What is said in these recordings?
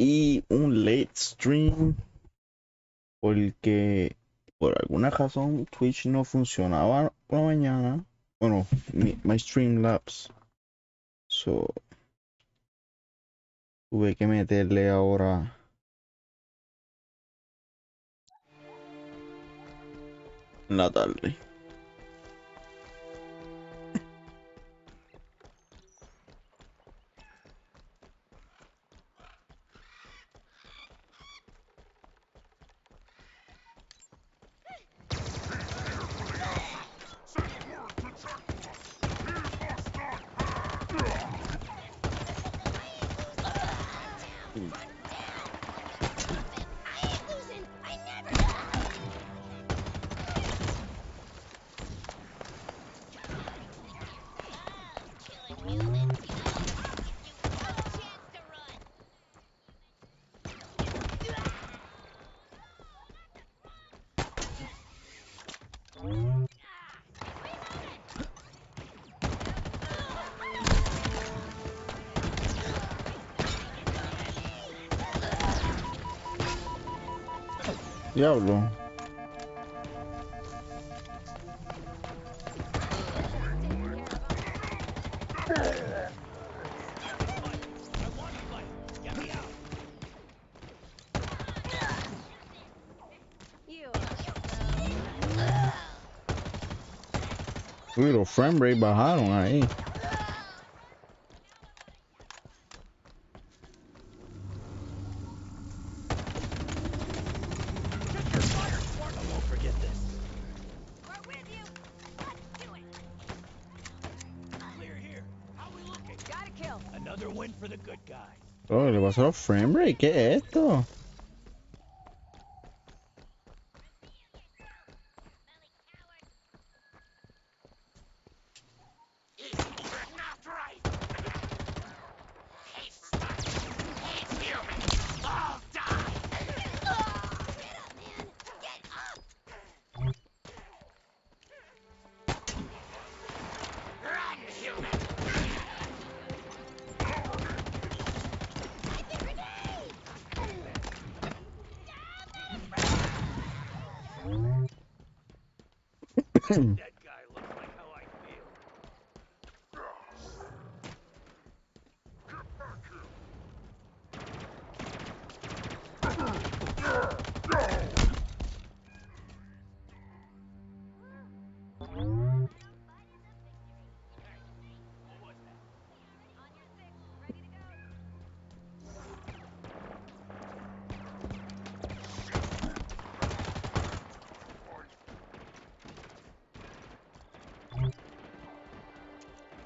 y un late stream porque por alguna razón Twitch no funcionaba por la mañana. Bueno, my Streamlabs. So tuve que meterle ahora en la tarde. Diablo. Uy, los frame rate bajaron ahí. Oh, le pasó a los frame rate. ¿Qué es esto?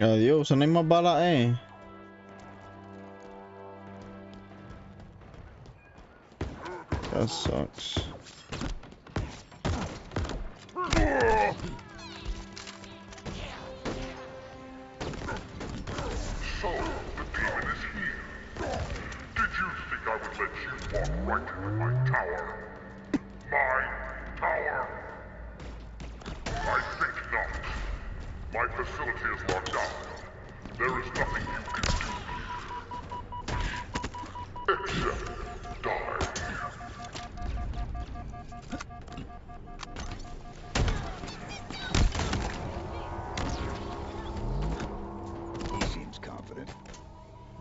Adiós, no hay más balas, That sucks.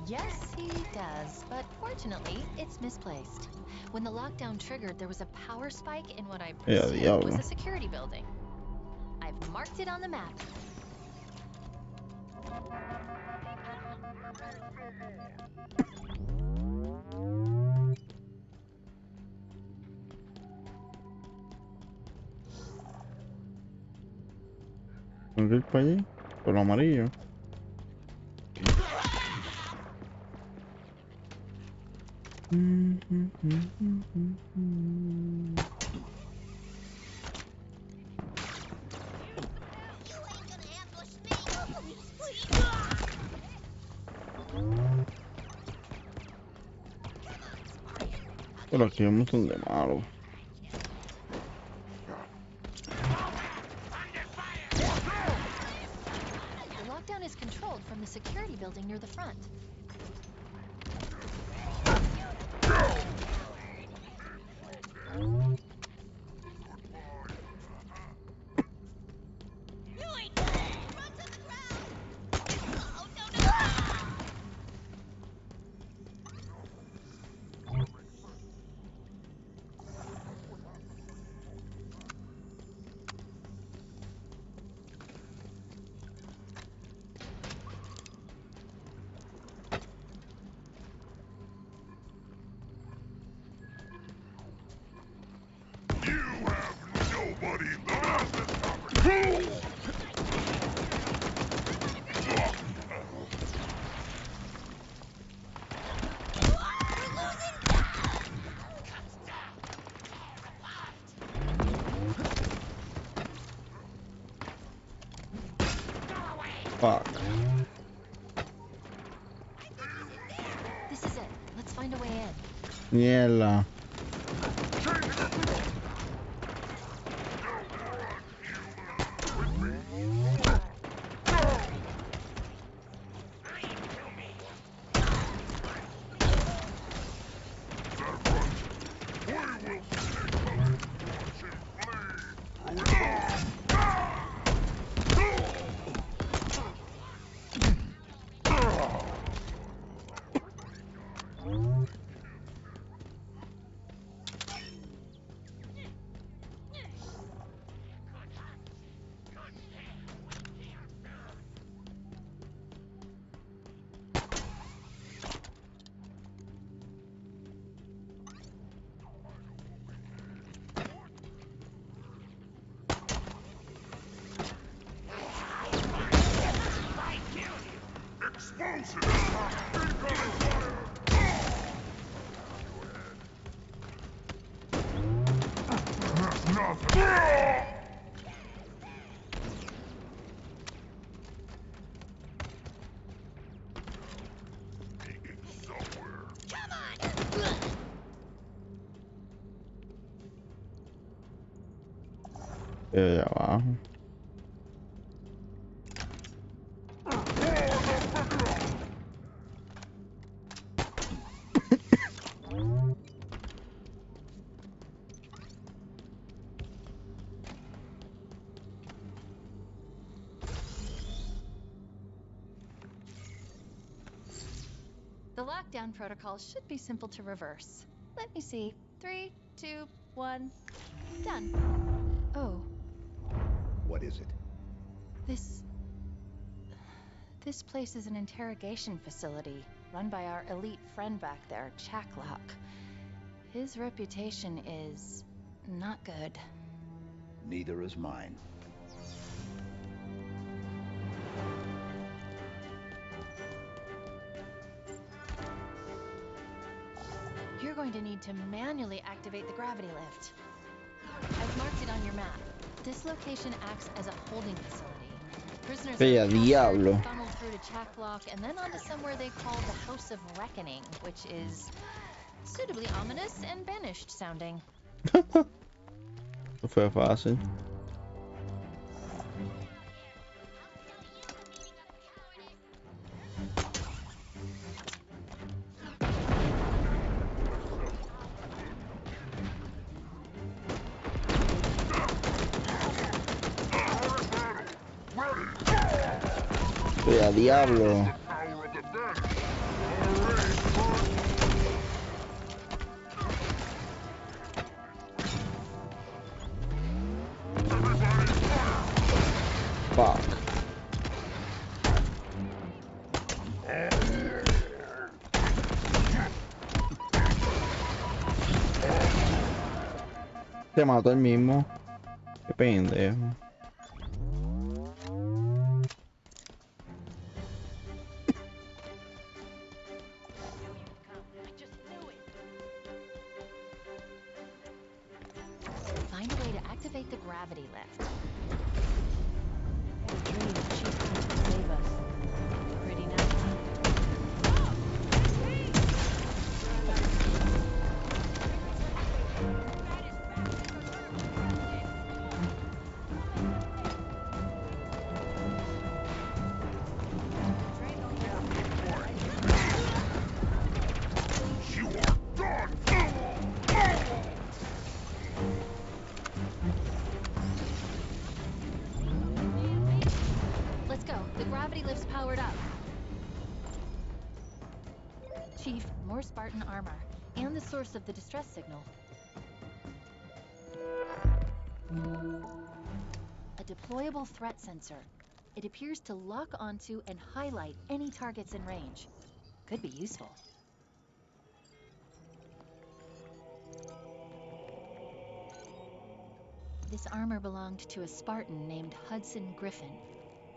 Yes, he does, but fortunately, it's misplaced. When the lockdown triggered, there was a power spike in what I presume was a security building. I've marked it on the map. ¿Por ir para allí? Por lo amarillo. Pero aquí hay un montón de malos. The lockdown is controlled from the security building near the front. Fuck. This is it. Let's find a way in. Mierda. De abajo. The lockdown protocol should be simple to reverse. Let me see. 3, 2, 1. Done. Oh. What is it? This place is an interrogation facility run by our elite friend back there, Chaklock. His reputation is not good. Neither is mine. You're going to need to manually activate the gravity lift. I've marked it on your map. This location acts as a holding facility. Prisoners are captured, funneled through to Chaklock, and then onto somewhere they call the House of Reckoning, which is suitably ominous and banished sounding. Fue fácil. ¡A diablo! Fuck. Se mató el mismo. Qué pendejo. Find a way to activate the gravity lift. What a dream that she's going to save us. Pretty nice. You are done! Chief, more Spartan armor, and the source of the distress signal. A deployable threat sensor. It appears to lock onto and highlight any targets in range. Could be useful. This armor belonged to a Spartan named Hudson Griffin.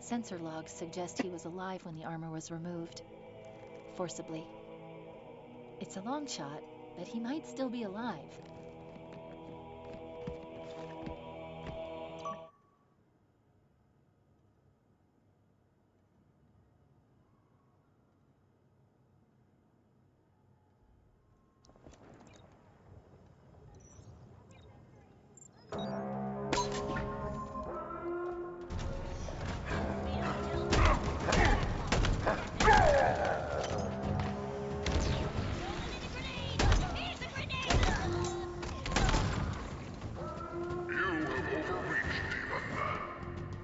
Sensor logs suggest he was alive when the armor was removed. Forcibly. It's a long shot, but he might still be alive.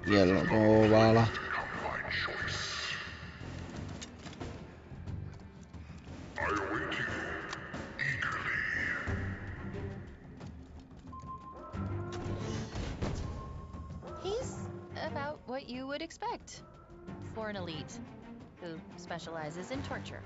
Ya no tengo balas. He's about what you would expect for an elite who specializes in torture.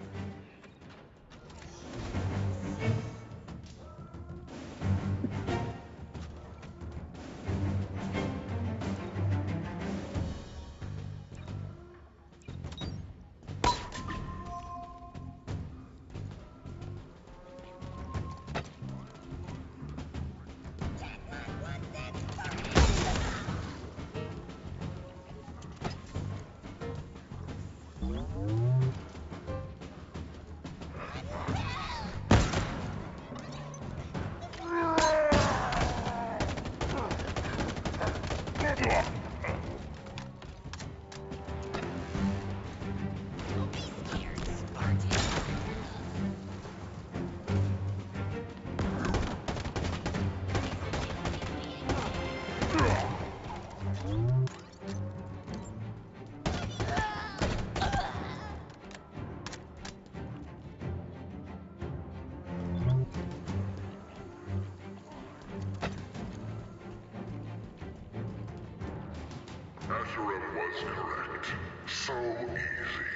Azura was correct. So easy.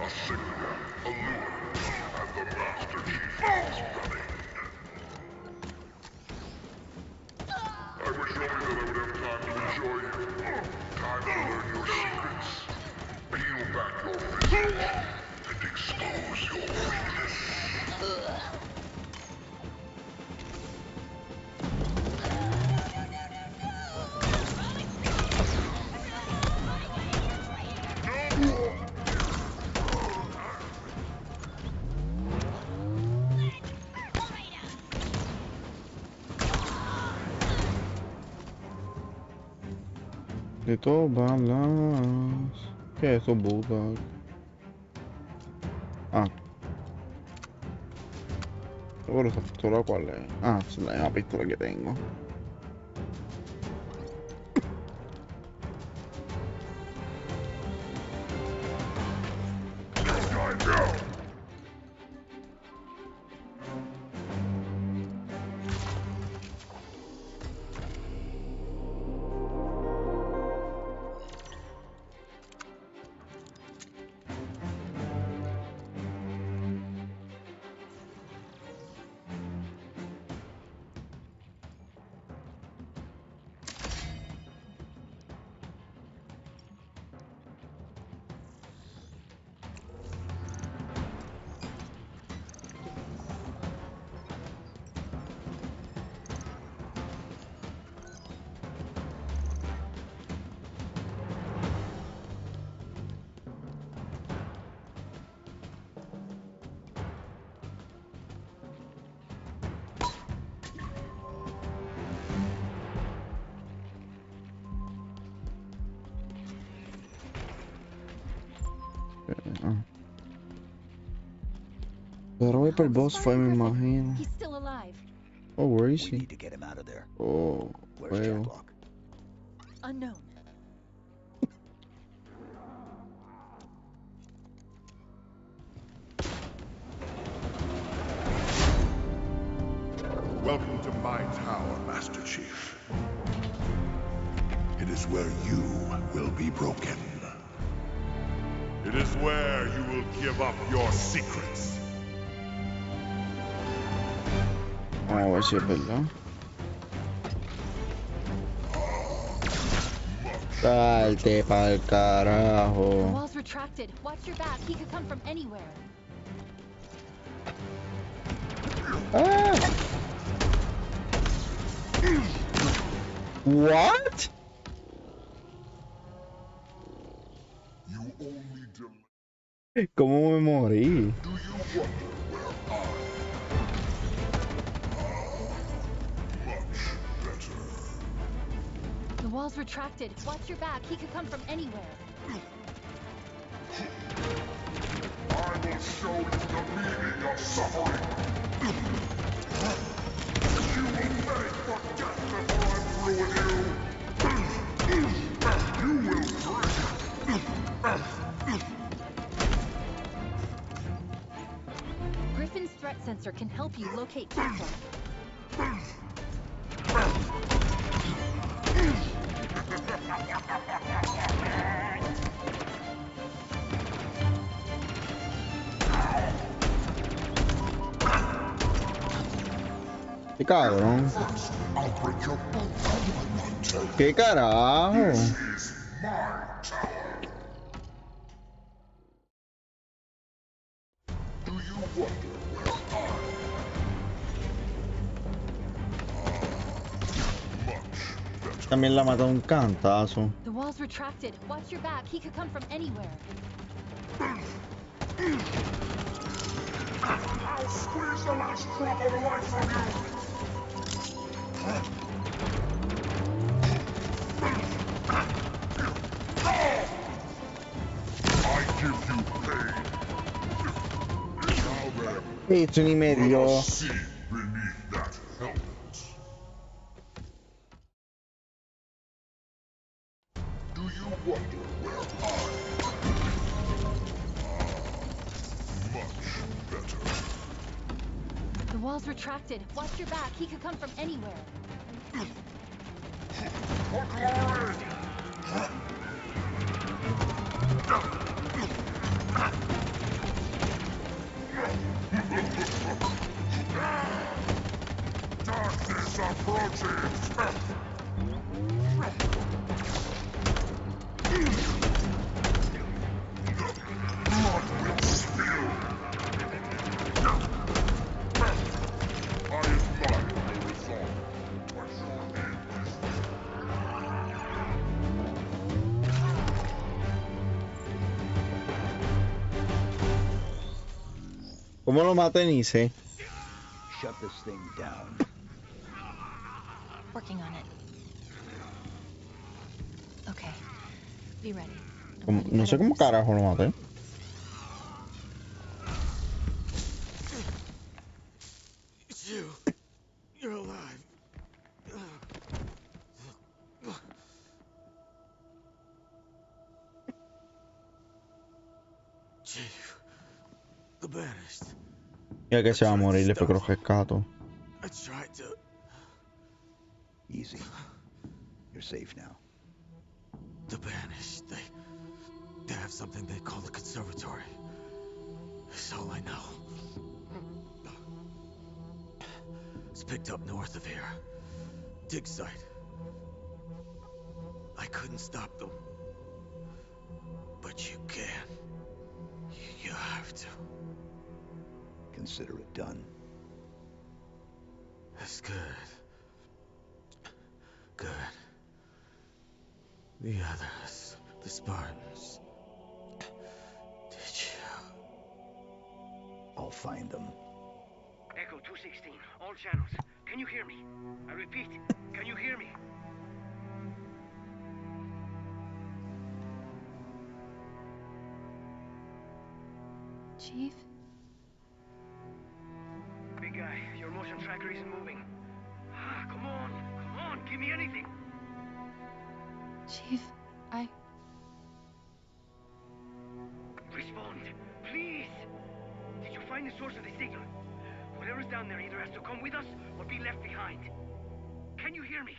A signal, a lure, and the Master Chief is running. I wish only that I would have time to enjoy you. Time to learn your secrets. Peel back your visage and expose your weakness. De todo balas. ¿Qué es eso, bulldog? Ah. Seguro esa pistola cuál es. Ah, es la misma pistola que tengo. Pero voy por el boss fight, me imagino. He's still alive. Oh, where is We he? need to get him out of there. Oh, Where's well. Jacklock? Unknown. Welcome to my tower, Master Chief. It is where you will be broken. It is where you will give up your secrets. Vamos a ver si es verdad. Salte pa'l The carajo. wall's retracted. Watch your back. He could come from anywhere. Ah. What? You only delay. ¿Cómo me morí? Do you wonder where I am? Much better. The wall's retracted. Watch your back. He could come from anywhere. I will show you the meaning of suffering. You will beg for death before I ruin you. You will drink. Griffin's threat sensor can help you locate Kefla. ¿Qué cabrón? I'll break your bones out of my tail. ¿Qué carajo? This is my tower. Do you wonder where I am? Much better. También la mató un cantazo. The wall's retracted. Watch your back. He could come from anywhere. I'll squeeze the last drop of life from you. I give you pain. Now then, Esto ni me let dio. us see beneath that helmet. Do you wonder where I am? Much better. The wall's retracted. Watch your back. He could come from anywhere. For glory! Darkness approaches! Blood will spill! I admire your resolve, but your end is ¿Cómo lo maté? Ni sé. Shut this thing down. Working on it. Okay. Be ready. No sé cómo carajo lo maté. It's you. You're alive. Chief. The banished. Ya que se va a morir después que lo rescato. I tried to... Easy. You're safe now. The banished. They have something they call the conservatory. That's all I know. It's picked up north of here. Dig site. I couldn't stop them. But you can. You have to. Consider it done. That's good. Good. The others, the Spartans. Did you? I'll find them. Echo 216, all channels. Can you hear me? I repeat, can you hear me? Chief? Big guy, your motion tracker isn't moving. Ah, come on, give me anything. Chief, Respond, please. Did you find the source of the signal? Whatever's down there either has to come with us or be left behind. Can you hear me?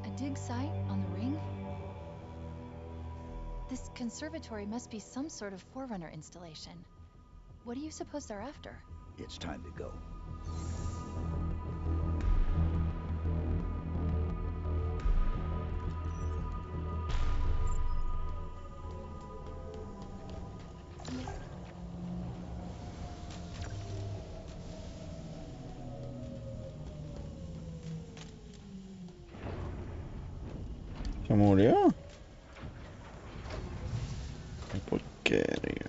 A dig site on the ring? This conservatory must be some sort of Forerunner installation. What do you suppose they're after? It's time to go. Se murió. Qué porquería.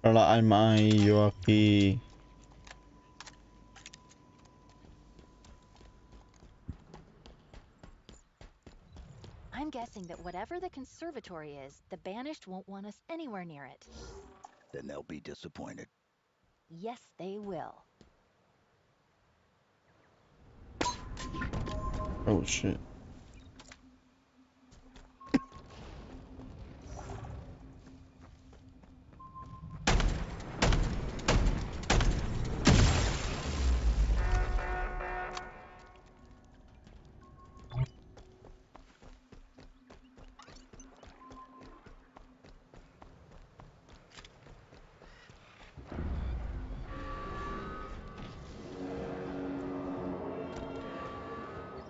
La alma y yo aquí. I'm guessing that whatever the conservatory is, the Banished won't want us anywhere near it. Then they'll be disappointed. Yes, they will. Oh shit.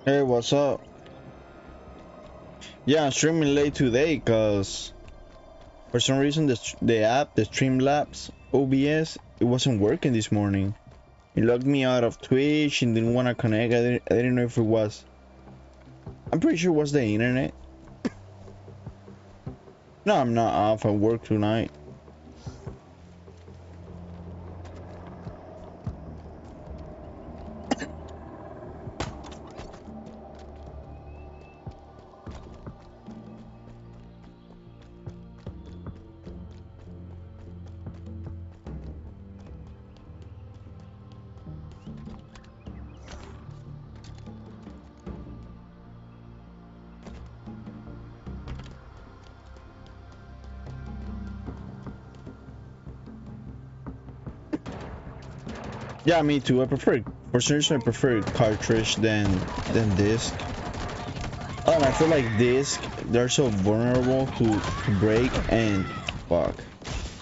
Hey, what's up? Yeah, I'm streaming late today because for some reason the app, the Streamlabs OBS, it wasn't working this morning. It logged me out of Twitch and didn't want to connect. I didn't know if it was. I'm pretty sure it was the internet. No, I'm not off. I work tonight. Yeah, me too. For some reason, I prefer cartridge than disc. Oh, and I feel like disc, they're so vulnerable to break and fuck,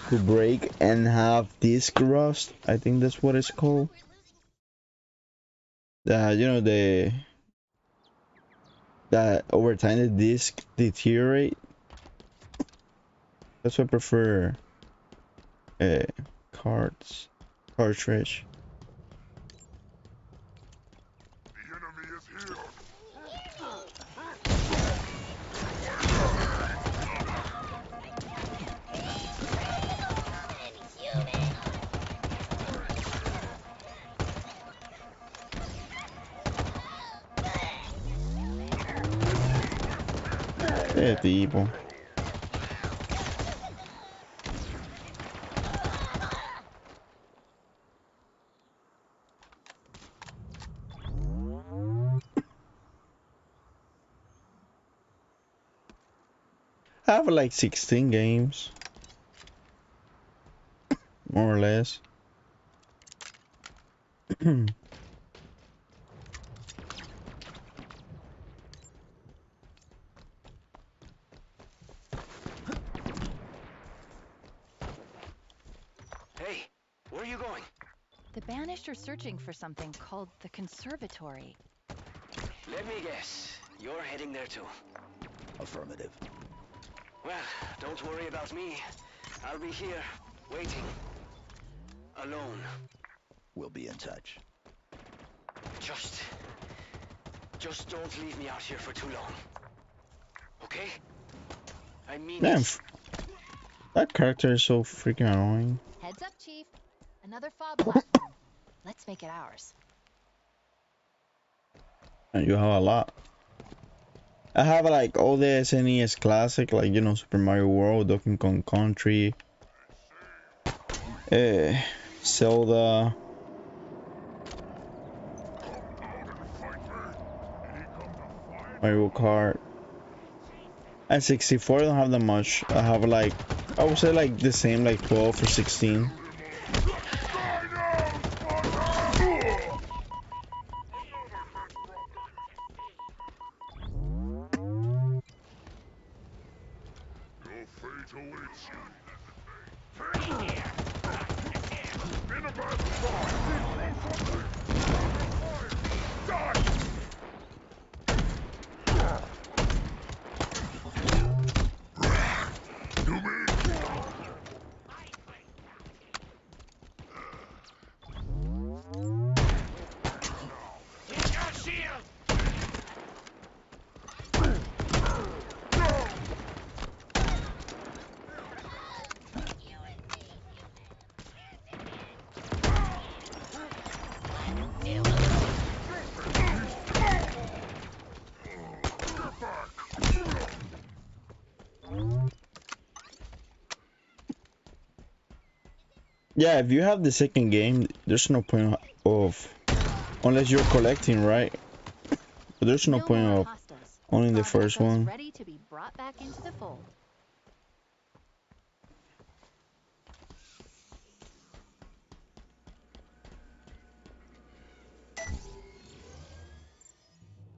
to break and have disc rust. I think that's what it's called. You know, that over time the disc deteriorate. That's why I prefer cartridge. The enemy is here. Tipo. I have like 16 games, more or less. Hey, where are you going? The Banished are searching for something called the conservatory. Let me guess. You're heading there too. Affirmative. Well, don't worry about me. I'll be here, waiting. Alone. We'll be in touch. Just don't leave me out here for too long. Okay? I mean Man, it. that character is so freaking annoying. Heads up, Chief. Another fob platform. Let's make it ours. And you have a lot. I have like all the SNES classic, like, you know, Super Mario World, Donkey Kong Country, Zelda, Mario Kart. At 64, I don't have that much. I have like, I would say like the same, like 12 or 16. Your fate awaits you. In a battle fight, die! You mean? Yeah, if you have the second game, there's no point of, unless you're collecting, right? But there's no point more of hostas. owning the Progress first is one. ready to be brought back into the fold.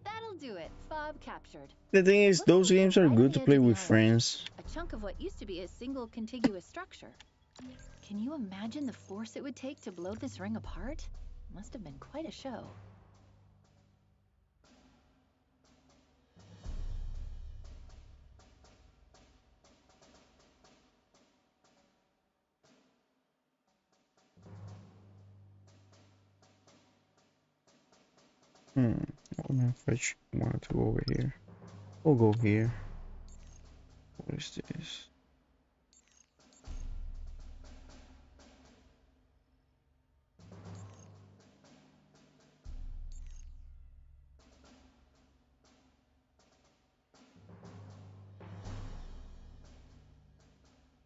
That'll do it. Fob captured. The thing is, Looks those like we're games are right on good the to edge play of the with island. friends. A chunk of what used to be a single contiguous structure. Can you imagine the force it would take to blow this ring apart? Must have been quite a show. I wonder if I want to go over here. We'll go here. What is this?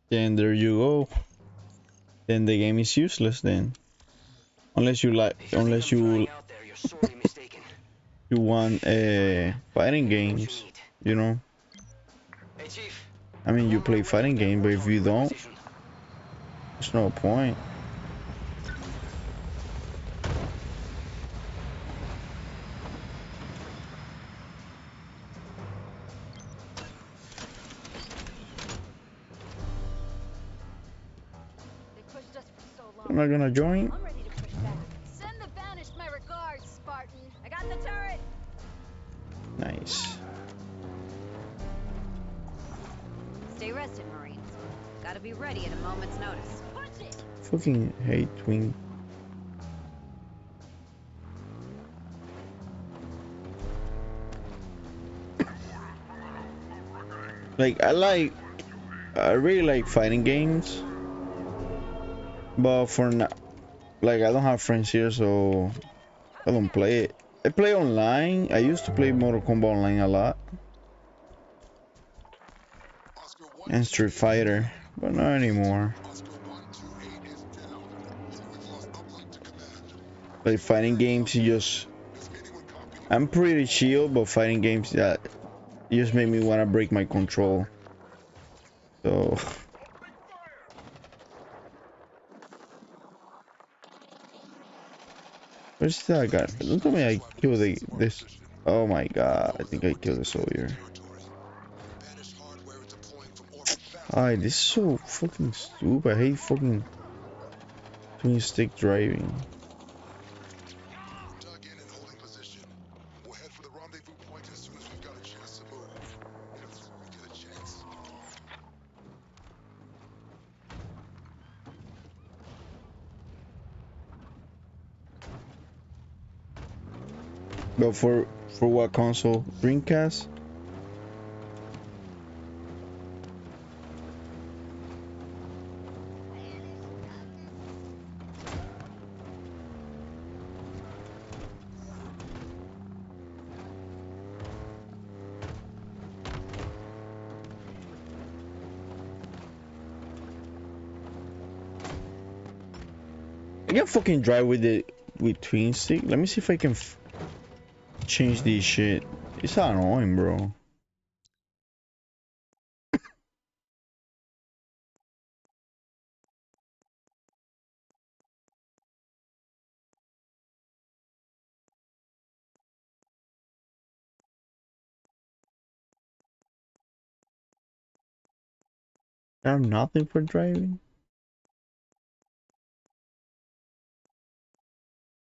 Then there you go. Then the game is useless then. Unless you like, If you think unless I'm you drying out there, you're sorely mistaken. you want fighting What you games, need. you know. Hey, Chief. I mean, you I'm on my play way fighting up that game, but if mortar you on your don't, position. there's no point. They pushed us for so long. I'm not gonna join. I'm ready to push back. Send the banished my regards, Spartan. I got the turret. Nice. Stay rested, Marines. Gotta be ready at a moment's notice. Punch it. Fucking hate twin. Like I really like fighting games, but for now, like I don't have friends here, so I don't play it. I play online. I used to play Mortal Kombat Online a lot and Street Fighter, but not anymore. Like fighting games, I'm pretty chill, but fighting games that just make me want to break my control. So where's that guy? Don't tell me I killed this. Oh my god, I think I killed the soldier. This is so fucking stupid. I hate fucking twin stick driving. But for what console? Dreamcast? I can fucking drive with twin stick. Let me see if I can change this shit. It's annoying, bro. I have nothing for driving.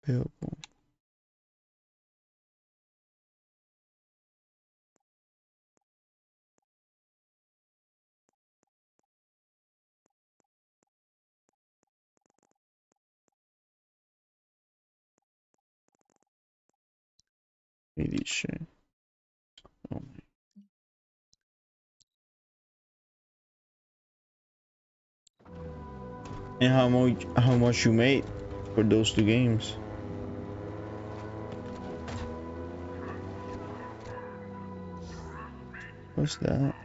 Available. Edition. Oh. And how much you made for those two games? What's that?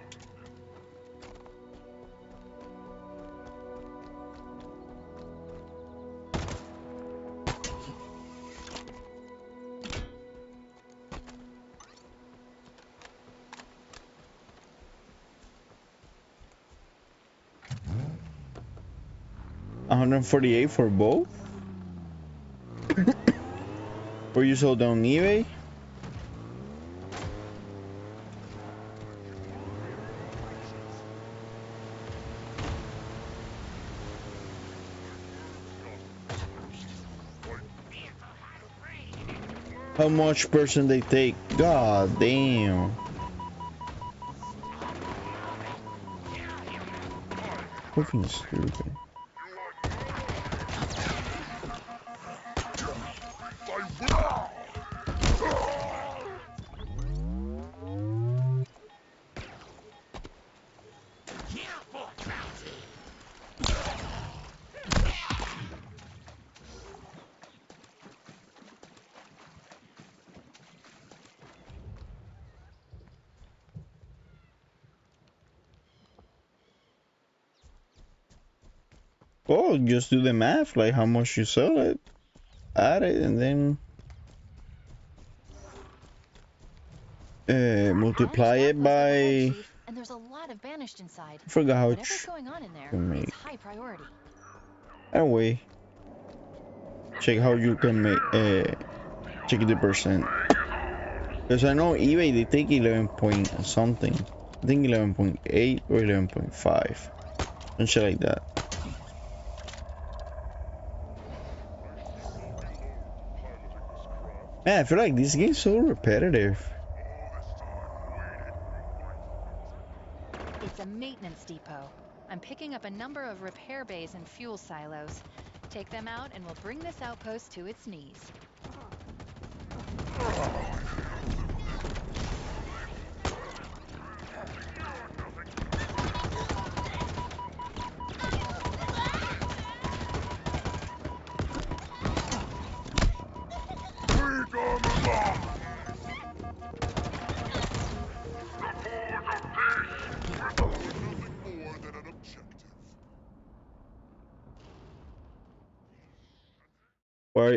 $148 for both? Were you sold on eBay? How much person they take? God damn. Fucking stupid. Well, just do the math, like how much you sell it, add it, and then multiply it by. And there's a lot of banished inside. I forgot how Whatever's going on in there, it's high priority. Anyway, check how you can make check the percent. Because I know eBay they take 11 point something. I think 11.8 or 11.5, and shit like that. Man, I feel like this game's so repetitive. It's a maintenance depot. I'm picking up a number of repair bays and fuel silos. Take them out and we'll bring this outpost to its knees.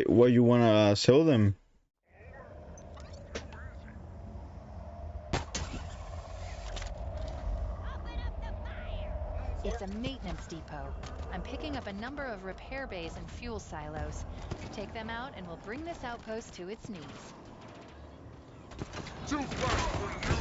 Why you wanna sell them? It's a maintenance depot. I'm picking up a number of repair bays and fuel silos. Take them out and we'll bring this outpost to its knees. Too fast for you.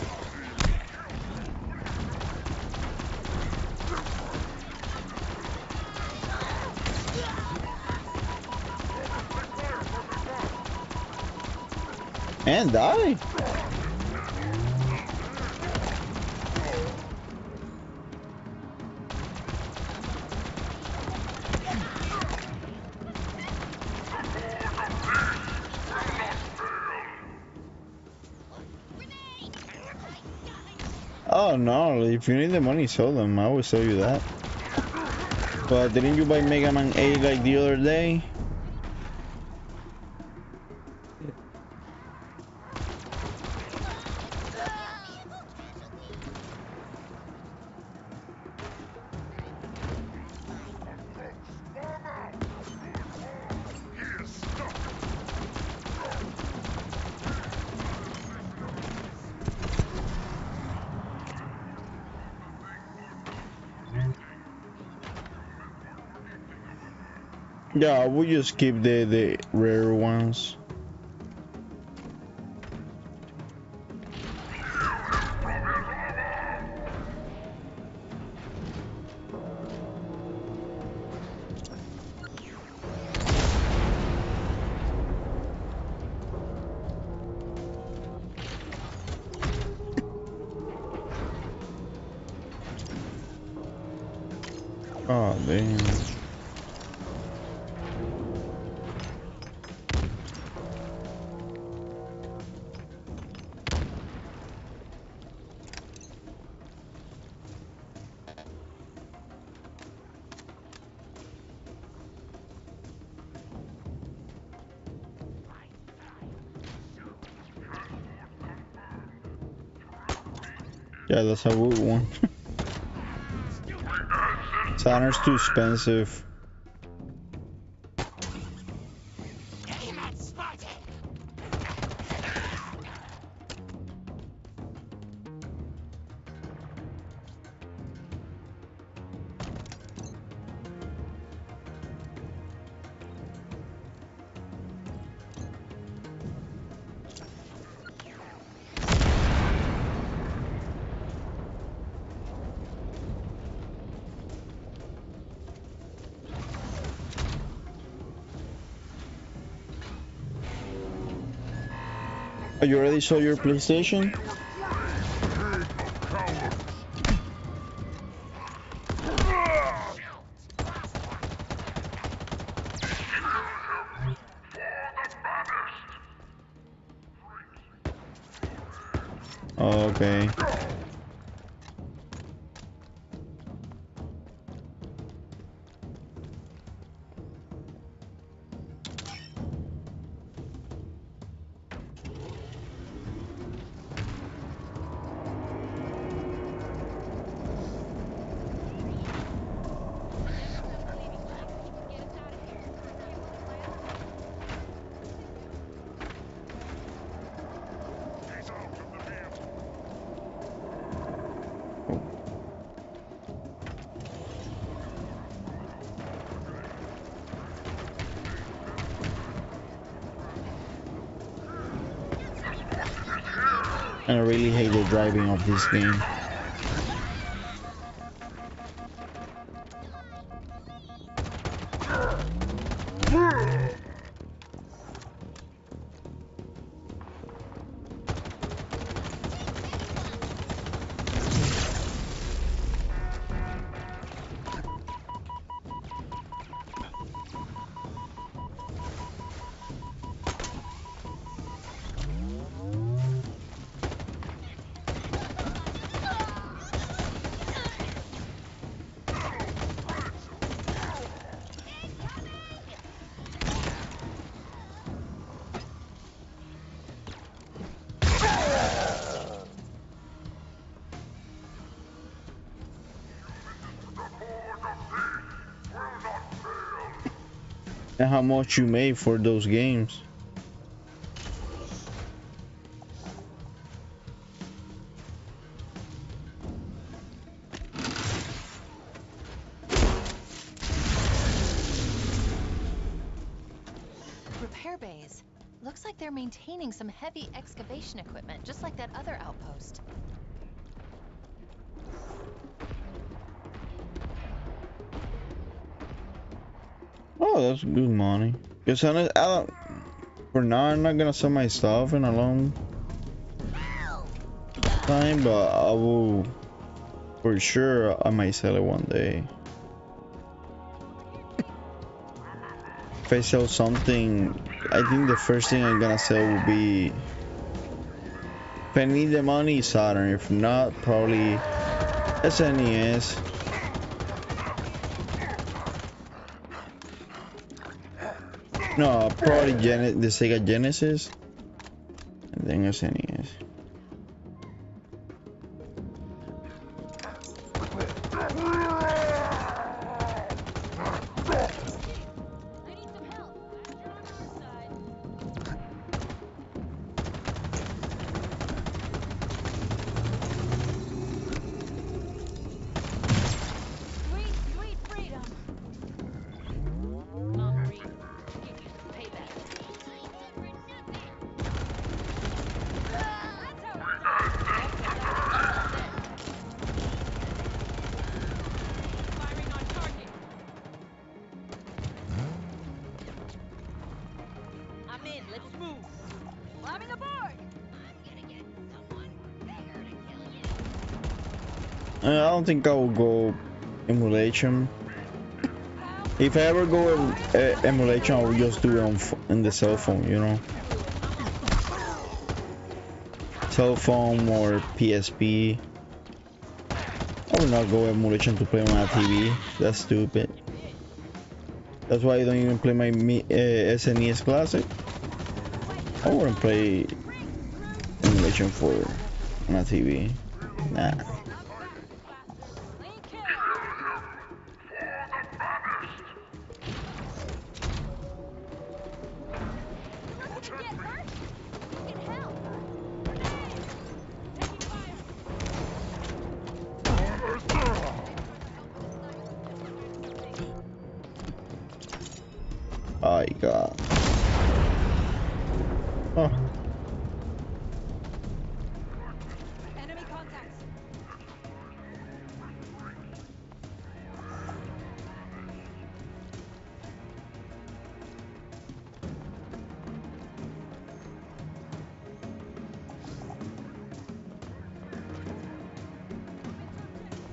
And die. Oh no, if you need the money, sell them. I will sell you that. But didn't you buy Mega Man 8 like the other day? Yeah, we just keep the rare ones. Oh damn. Yeah, that's a good one. Saturn's too expensive. Oh, you already saw your PlayStation? Oh, okay. And I really hate the driving of this game. And how much you made for those games? Repair bays. Looks like they're maintaining some heavy excavation equipment, just like that other outpost. Oh, that's good money. Cause I don't, for now, I'm not gonna sell my stuff in a long time, but I will, for sure, I might sell it one day. If I sell something, I think the first thing I'm gonna sell will be, if I need the money, Saturn. If not, probably SNES. No, probably the Sega Genesis, and then SNES. in. Let's move. Climbing aboard. I don't think I will go emulation. If I ever go emulation, I will just do it in the cell phone, you know, cell phone or PSP. I will not go emulation to play on a TV. That's stupid. That's why I don't even play my SNES Classic. I wouldn't play emulation on a TV. Nah. Oh my god. Oh. Enemy contacts.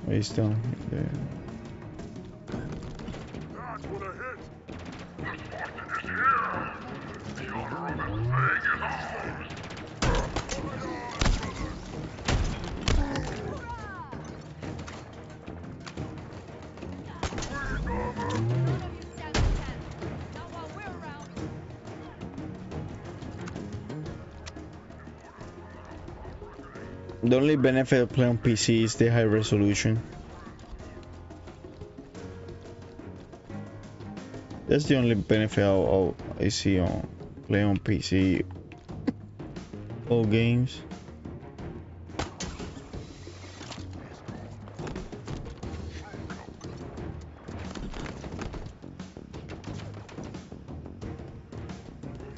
He's still there. That's what I hit. Misfortune is here. The honor of this thing is ours. Not while we're around. The only benefit of playing on PC is the high resolution. That's the only benefit I see on playing on PC. All games.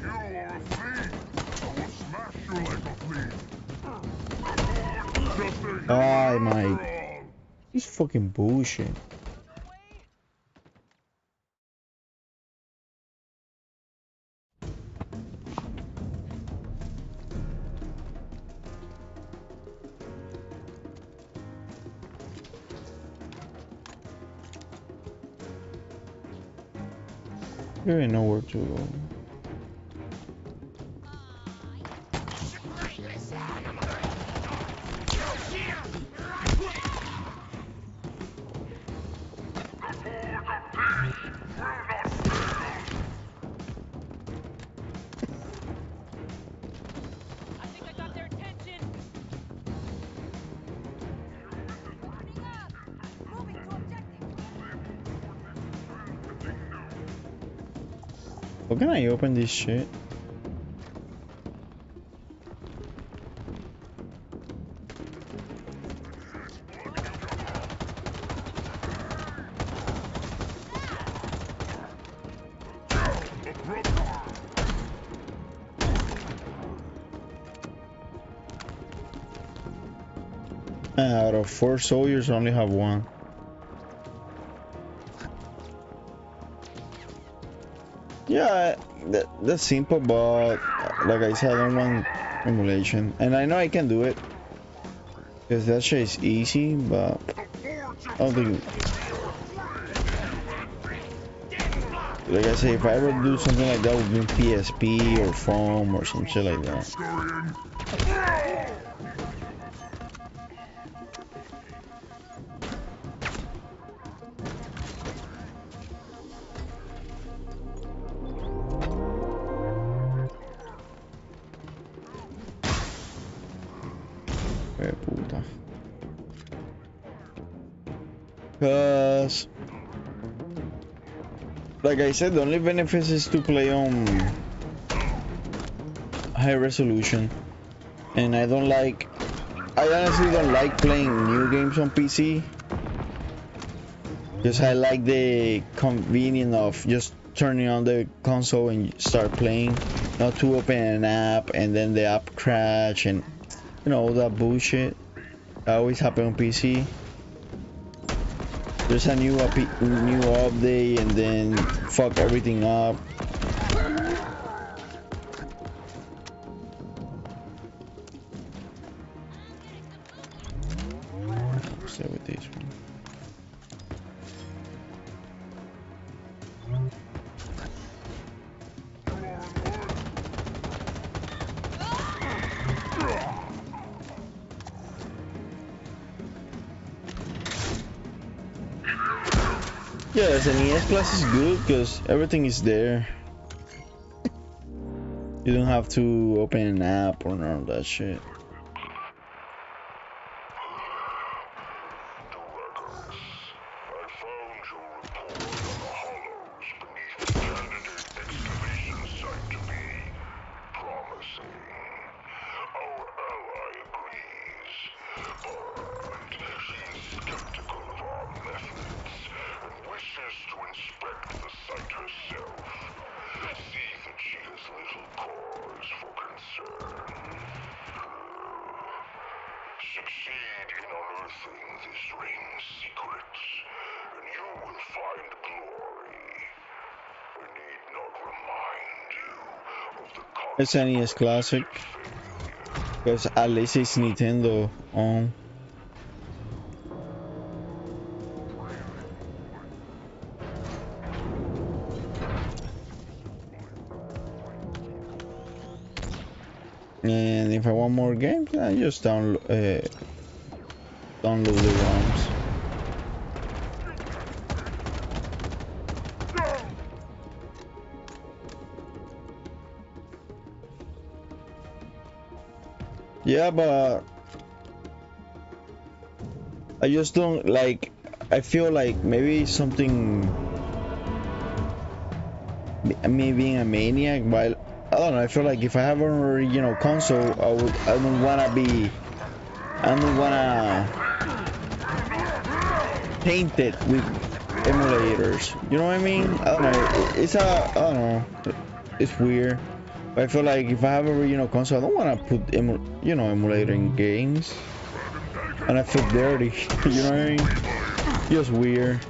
You are a flea. I will smash you like a flea. Just a Oh my. after all. This fucking bullshit. I don't even know where to go. I think I got their attention. Warning up. Moving to objective. How can I open this shit? Out of 4 soldiers, I only have 1. Yeah, that's simple, but like I said, I don't want emulation, and I know I can do it because that shit is easy, but I don't think. Like I say, if I ever do something like that with PSP or phone or some shit like that. Puta. Cause like I said, the only benefit is to play on high resolution, and I honestly don't like playing new games on PC, because I like the convenience of just turning on the console and start playing, not to open an app and then the app crash and all that bullshit that always happen on PC. There's a new update and then fuck everything up. this one. Yeah, as an ES class is good because everything is there. You don't have to open an app or none of that shit. Succeed in unearthing this ring's secrets, and you will find glory. I need not remind you of the It's an ES classic because at least it's Nintendo on. And if I want more games, I just download the ROMs. Yeah, but I just don't like. I feel like maybe something. Me being a maniac, but I don't know. I feel like if I have an original console, I don't wanna be. I don't wanna paint it with emulators. You know what I mean? I don't know. I don't know. It's weird. But I feel like if I have an original console, I don't wanna put emulating games. And I feel dirty. You know what I mean? Just weird.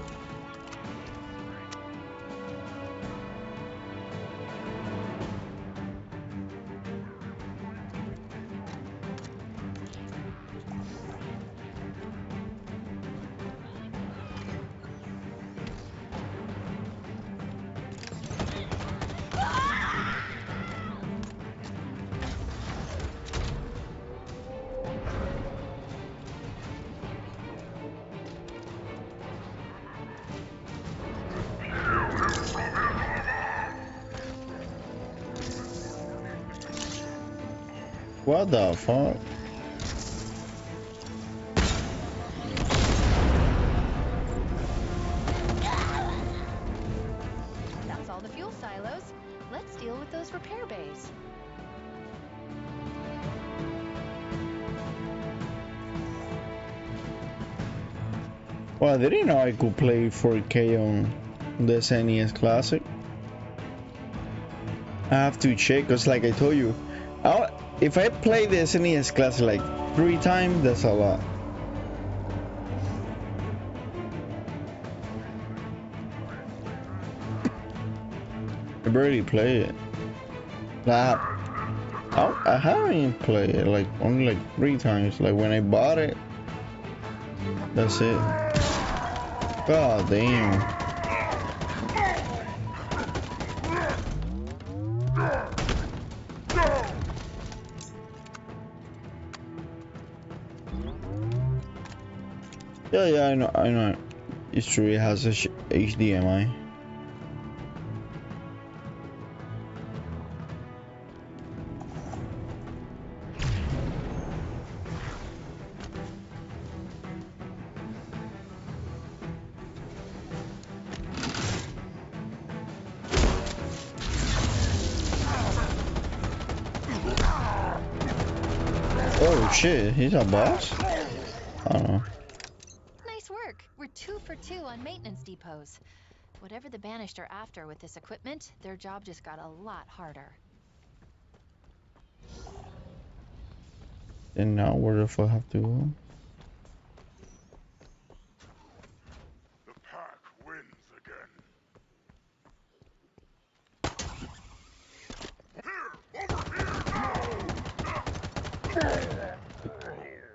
What the fuck? That's all the fuel silos. Let's deal with those repair bays. Well, I didn't know I could play 4K on the SNES Classic. I have to check, cause like I told you, if I play the SNES Classic like 3 times, that's a lot. I barely play it. I haven't played it like only like 3 times. Like when I bought it, that's it. God damn. Yeah, I know. It's true, it has a HDMI. Oh shit, he's a boss? I don't know. Nice work. We're 2 for 2 on maintenance depots. Whatever the Banished are after with this equipment, their job just got a lot harder. And now where the fuck I have to go? The pack wins again. Here! Over here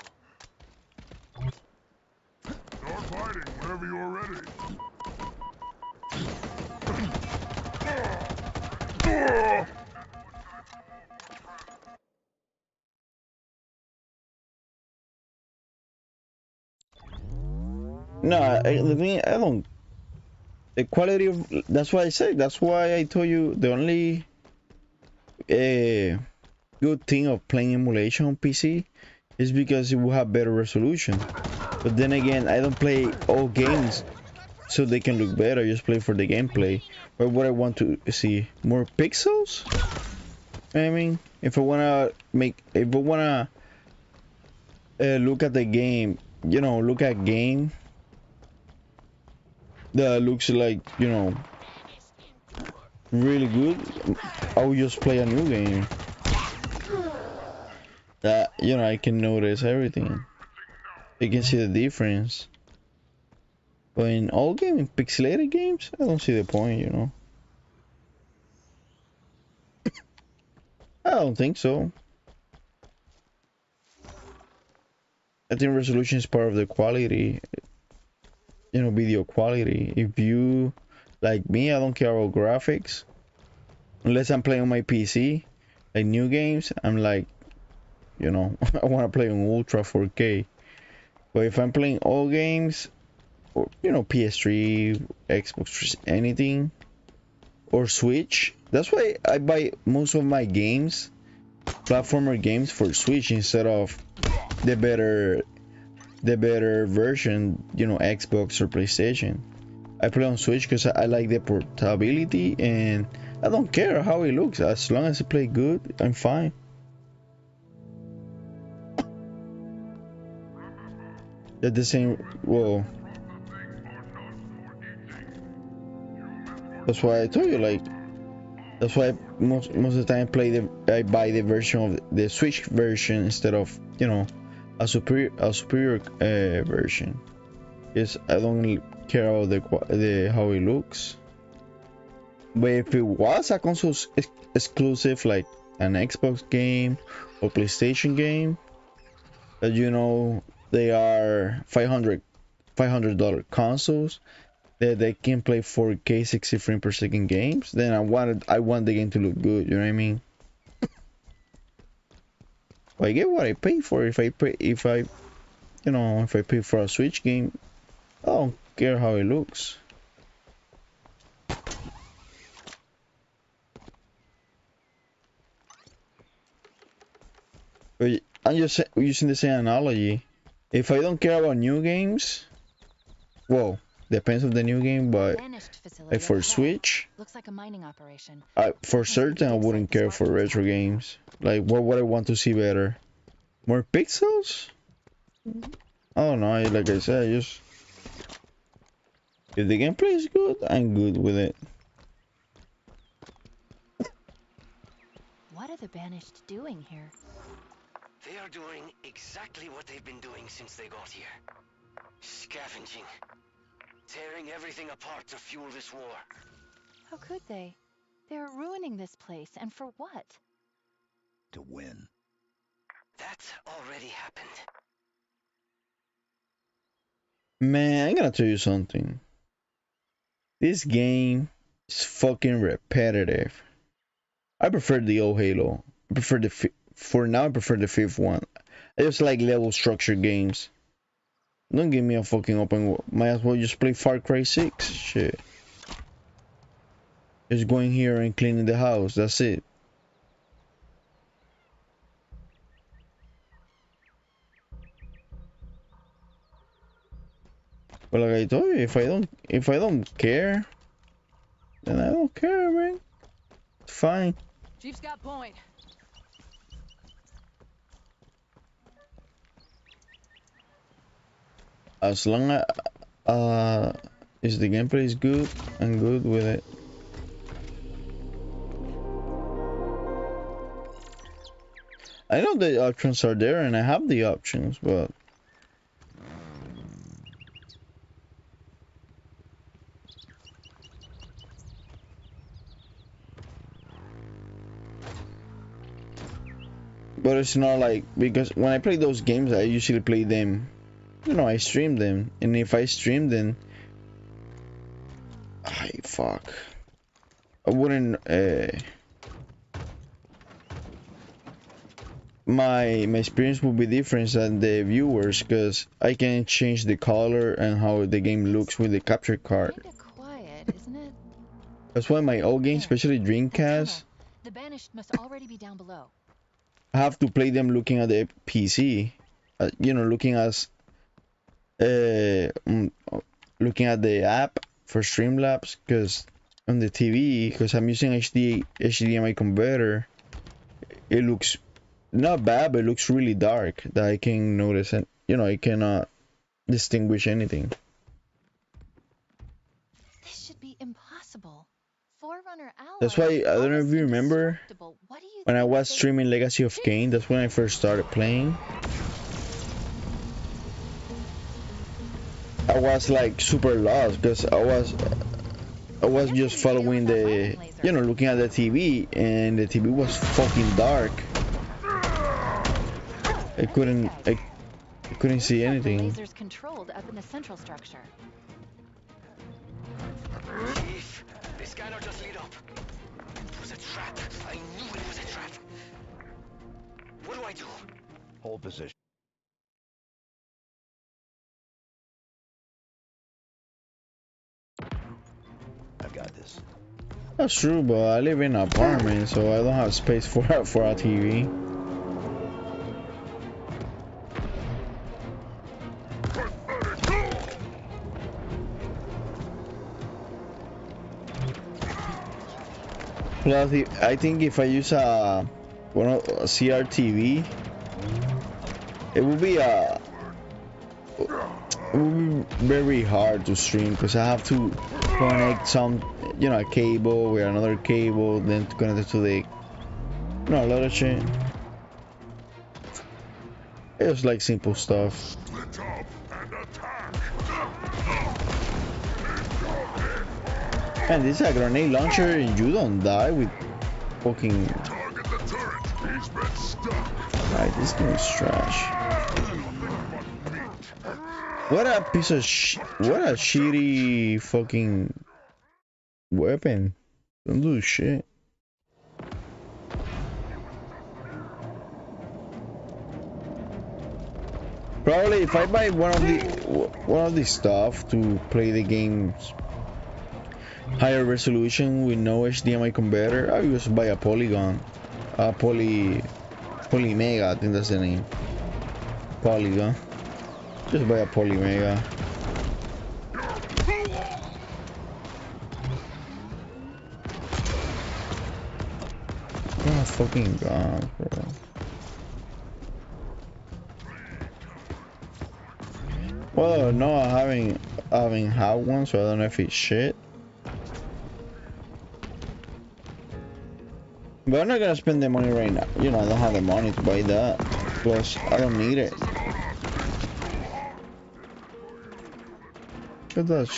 now! No, the thing, I don't. The quality of, that's why I say. That's why I told you the only good thing of playing emulation on PC is because it will have better resolution. But then again, I don't play all games so they can look better. I just play for the gameplay. But what I want to see, more pixels? I mean, if I wanna look at the game, you know, look at game that looks like, you know, really good, I will just play a new game that, you know, I can notice everything. I can see the difference. But in all in pixelated games, I don't see the point, you know. I don't think so. I think resolution is part of the quality, you know, video quality. If you, like me, I don't care about graphics. Unless I'm playing on my PC, like new games, I'm like, you know, I want to play on Ultra 4K. But if I'm playing all games, or, you know, PS3, Xbox, anything, or Switch, that's why I buy most of my games, platformer games, for Switch instead of the better version, you know, Xbox or PlayStation. I play on Switch because I like the portability, and I don't care how it looks. As long as it play good, I'm fine. They're the same. Well, that's why I told you, like, that's why most of the time I buy the version of the Switch version instead of, you know, a superior version. Yes, I don't care about the how it looks. But if it was a console exclusive, like an Xbox game or PlayStation game, that, you know, they are $500 consoles that they can play 4K 60 frames per second games, then I want the game to look good. You know what I mean? Well, I get what I pay for. If I pay for a Switch game, I don't care how it looks. But I'm just using the same analogy. If I don't care about new games, well, depends on the new game, but like for Switch, looks like a mining operation. For certain, I wouldn't care for retro games. Like, what would I want to see better? More pixels? I don't know. Like I said, just if the gameplay is good, I'm good with it. What are the Banished doing here? They are doing exactly what they've been doing since they got here. Scavenging. Tearing everything apart to fuel this war. How could they? They're ruining this place, and for what? To win. That already happened. Man, I'm gonna tell you something. This game is fucking repetitive. I prefer the old Halo. I prefer for now, I prefer the fifth one. I just like level structured games. Don't give me a fucking open world. Might as well just play Far Cry 6. Shit. Just going here and cleaning the house. That's it. But like I told you, if I don't care, then I don't care, man. It's fine. Chief's got point. As long as if the gameplay is good, I'm good with it. I know the options are there and I have the options, but it's not like, because when I play those games, I usually play them, you know, I stream them, and if I stream them, fuck, I wouldn't my experience will be different than the viewers, because I can change the color and how the game looks with the capture card. Kinda quiet, isn't it? That's why my old games, especially That Dreamcast, tunnel. The banished must already be down below. I have to play them looking at the PC. You know, looking at looking at the app for Streamlabs, because on the TV, because I'm using HDMI converter, it looks not bad, but it looks really dark that I can notice, and you know, I cannot distinguish anything. This should be impossible. Forerunner alloy. That's why, I don't know if you remember, What do you when I think was they- streaming Legacy of Kain, that's when I first started playing. I was like super lost, because I was just following the, you know, looking at the TV, and the TV was fucking dark. I couldn't see anything. Lasers controlled up in the central structure. Chief, the scanner just lit up. It was a trap. I knew it was a trap. What do I do? Hold position. I've got this. That's true, but I live in an apartment, so I don't have space for a TV. Plus, I think if I use a CRTV, it will be very hard to stream, because I have to connect some, you know, a cable with another cable, then to connect it to the, you know, a lot of shit. It's like simple stuff. Split up and attack! And this is a grenade launcher, and you don't die with fucking. Target the turret! He's been stuck! Right, this game is trash. What a piece of what a shitty fucking weapon. Don't do shit. Probably if I buy one of the stuff to play the games higher resolution with no HDMI converter, I just buy a Polygon, a Polymega, I think that's the name. Polygon. Just buy a Polymega. Oh my fucking god, bro. Well, no, I haven't had one, so I don't know if it's shit. But I'm not gonna spend the money right now. You know, I don't have the money to buy that. Plus, I don't need it. Look at that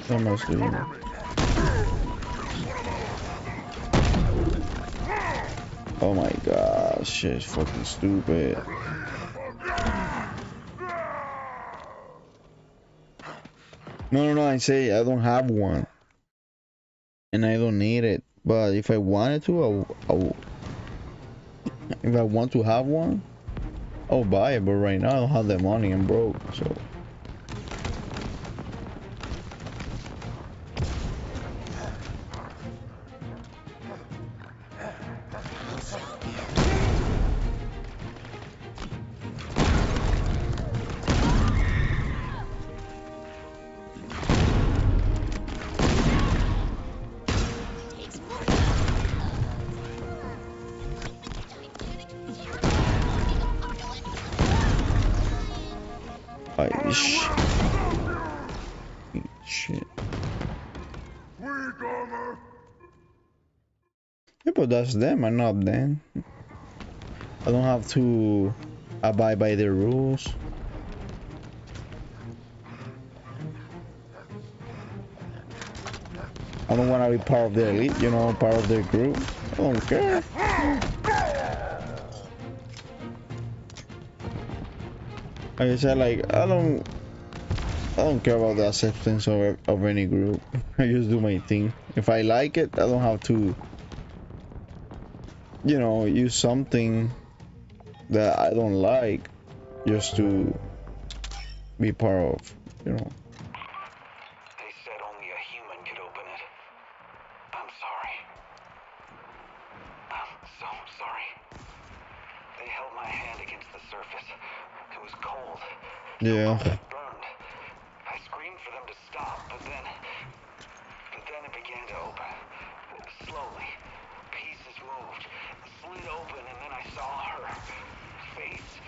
that must do. Oh my god, shit is fucking stupid. No, I say I don't have one. And I don't need it. But if I wanted to, if I want to have one, I'll buy it. But right now I don't have the money, I'm broke, so. Shit. Yeah, but that's them, I'm not them. I don't have to abide by their rules. I don't want to be part of the elite, you know, part of their group. I don't care. Like I said, like I don't care about the acceptance of any group. I just do my thing. If I like it, I don't have to, you know, use something that I don't like, just to be part of, you know. They said only a human could open it. I'm sorry. I'm so sorry. They held my hand against the surface. It was cold. Yeah. It burned. I screamed for them to stop, but then it began to open. Slowly. Pieces moved, slid open, and then I saw her face.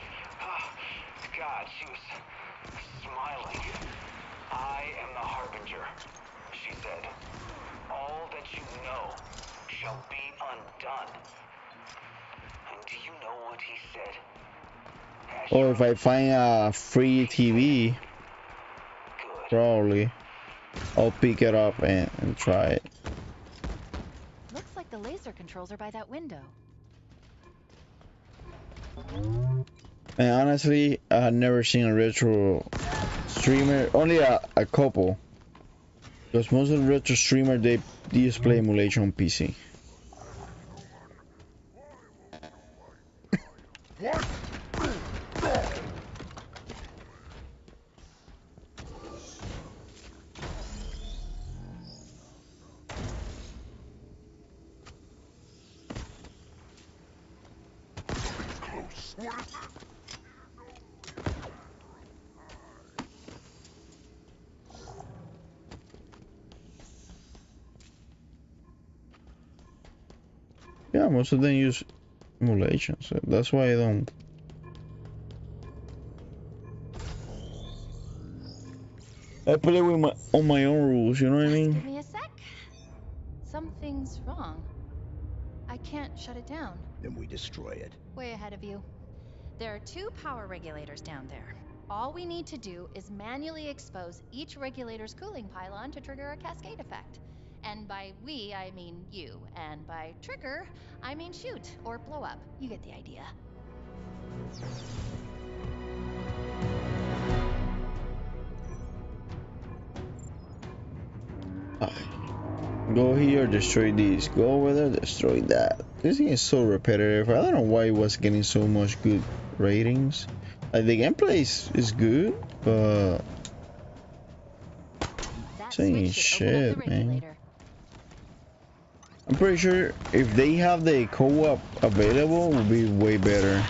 God, she was smiling. I am the Harbinger, she said. All that you know shall be undone. And do you know what he said? Or if I find a free TV, Good. probably I'll pick it up and try it. Looks like the laser controls are by that window. And honestly, I had never seen a retro streamer, only a couple. Because most of the retro streamers, they display emulation on PC. Yeah, most of them use emulation, so that's why I don't. I play with on my own rules, you know what I mean? Give me a sec. Something's wrong. I can't shut it down. Then we destroy it. Way ahead of you. There are 2 power regulators down there. All we need to do is manually expose each regulator's cooling pylon to trigger a cascade effect. And by we, I mean you. And by trigger, I mean shoot or blow up. You get the idea. Go here, destroy this. Go over there, destroy that. This thing is so repetitive. I don't know why it was getting so much good ratings. Like, the gameplay is good, but That ain't switch should open up shit, the man. regulator. I'm pretty sure if they have the co-op available, it would be way better.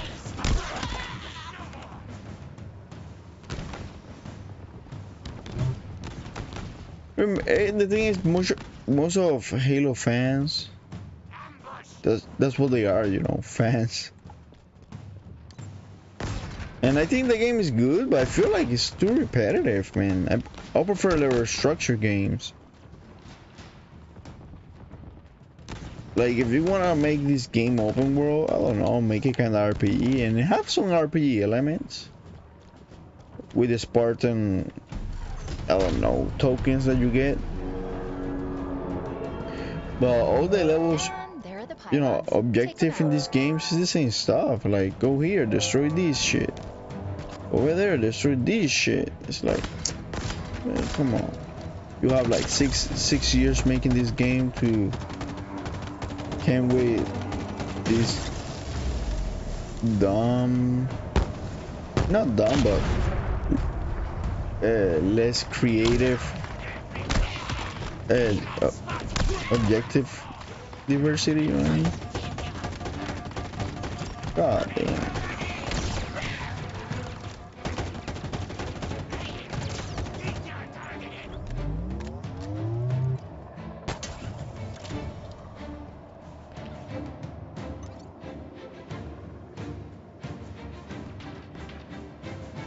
The thing is, most of Halo fans, that's what they are, you know, fans. And I think the game is good, but I feel like it's too repetitive, man. I prefer the structured games. Like, if you want to make this game open world, I don't know, make it kind of RPG, and have some RPG elements with the Spartan, I don't know, tokens that you get. But all the levels, And there are the you know, pylons. objective Take 'em in out. these games is the same stuff. Like, go here, destroy this shit. Over there, destroy this shit. It's like, man, come on. You have like six years making this game to can't wait this dumb, not dumb, but less creative objective diversity, you know what I mean? God damn.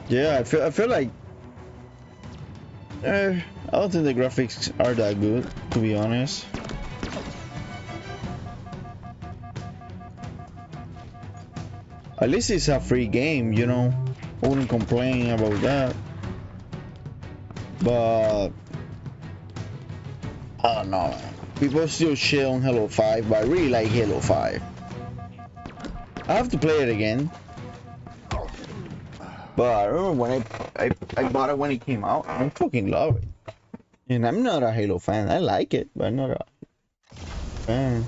Yeah, I feel like I don't think the graphics are that good, to be honest. At least it's a free game, you know. I wouldn't complain about that. But I don't know. People still shit on Halo 5, but I really like Halo 5. I have to play it again. But I remember when I bought it when it came out. I fucking love it. And I'm not a Halo fan. I like it, but I'm not a fan.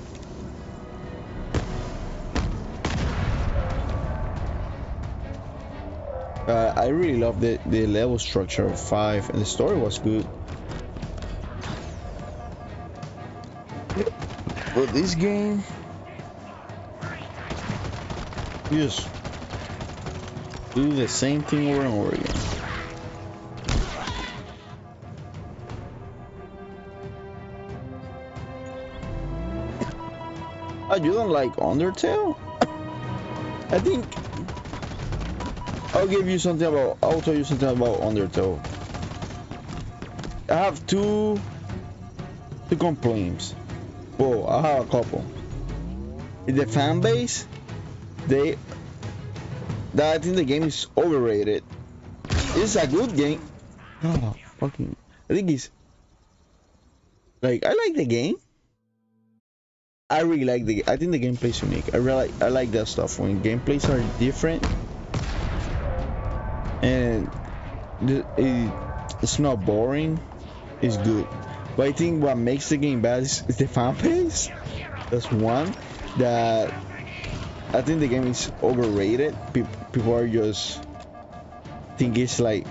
I really love the level structure of 5, and the story was good. But this game, you just do the same thing over and over again. Oh, you don't like Undertale? I think I'll tell you something about Undertale. I have two complaints. Well, I have a couple. The fan base, I think the game is overrated. It's a good game. Oh, fucking. I think it's like, I like the game. I really like I think the gameplay is unique. I like that stuff when gameplays are different and it's not boring. It's good. But I think what makes the game bad is the fan base. That's one. That I think the game is overrated. People are just think it's like,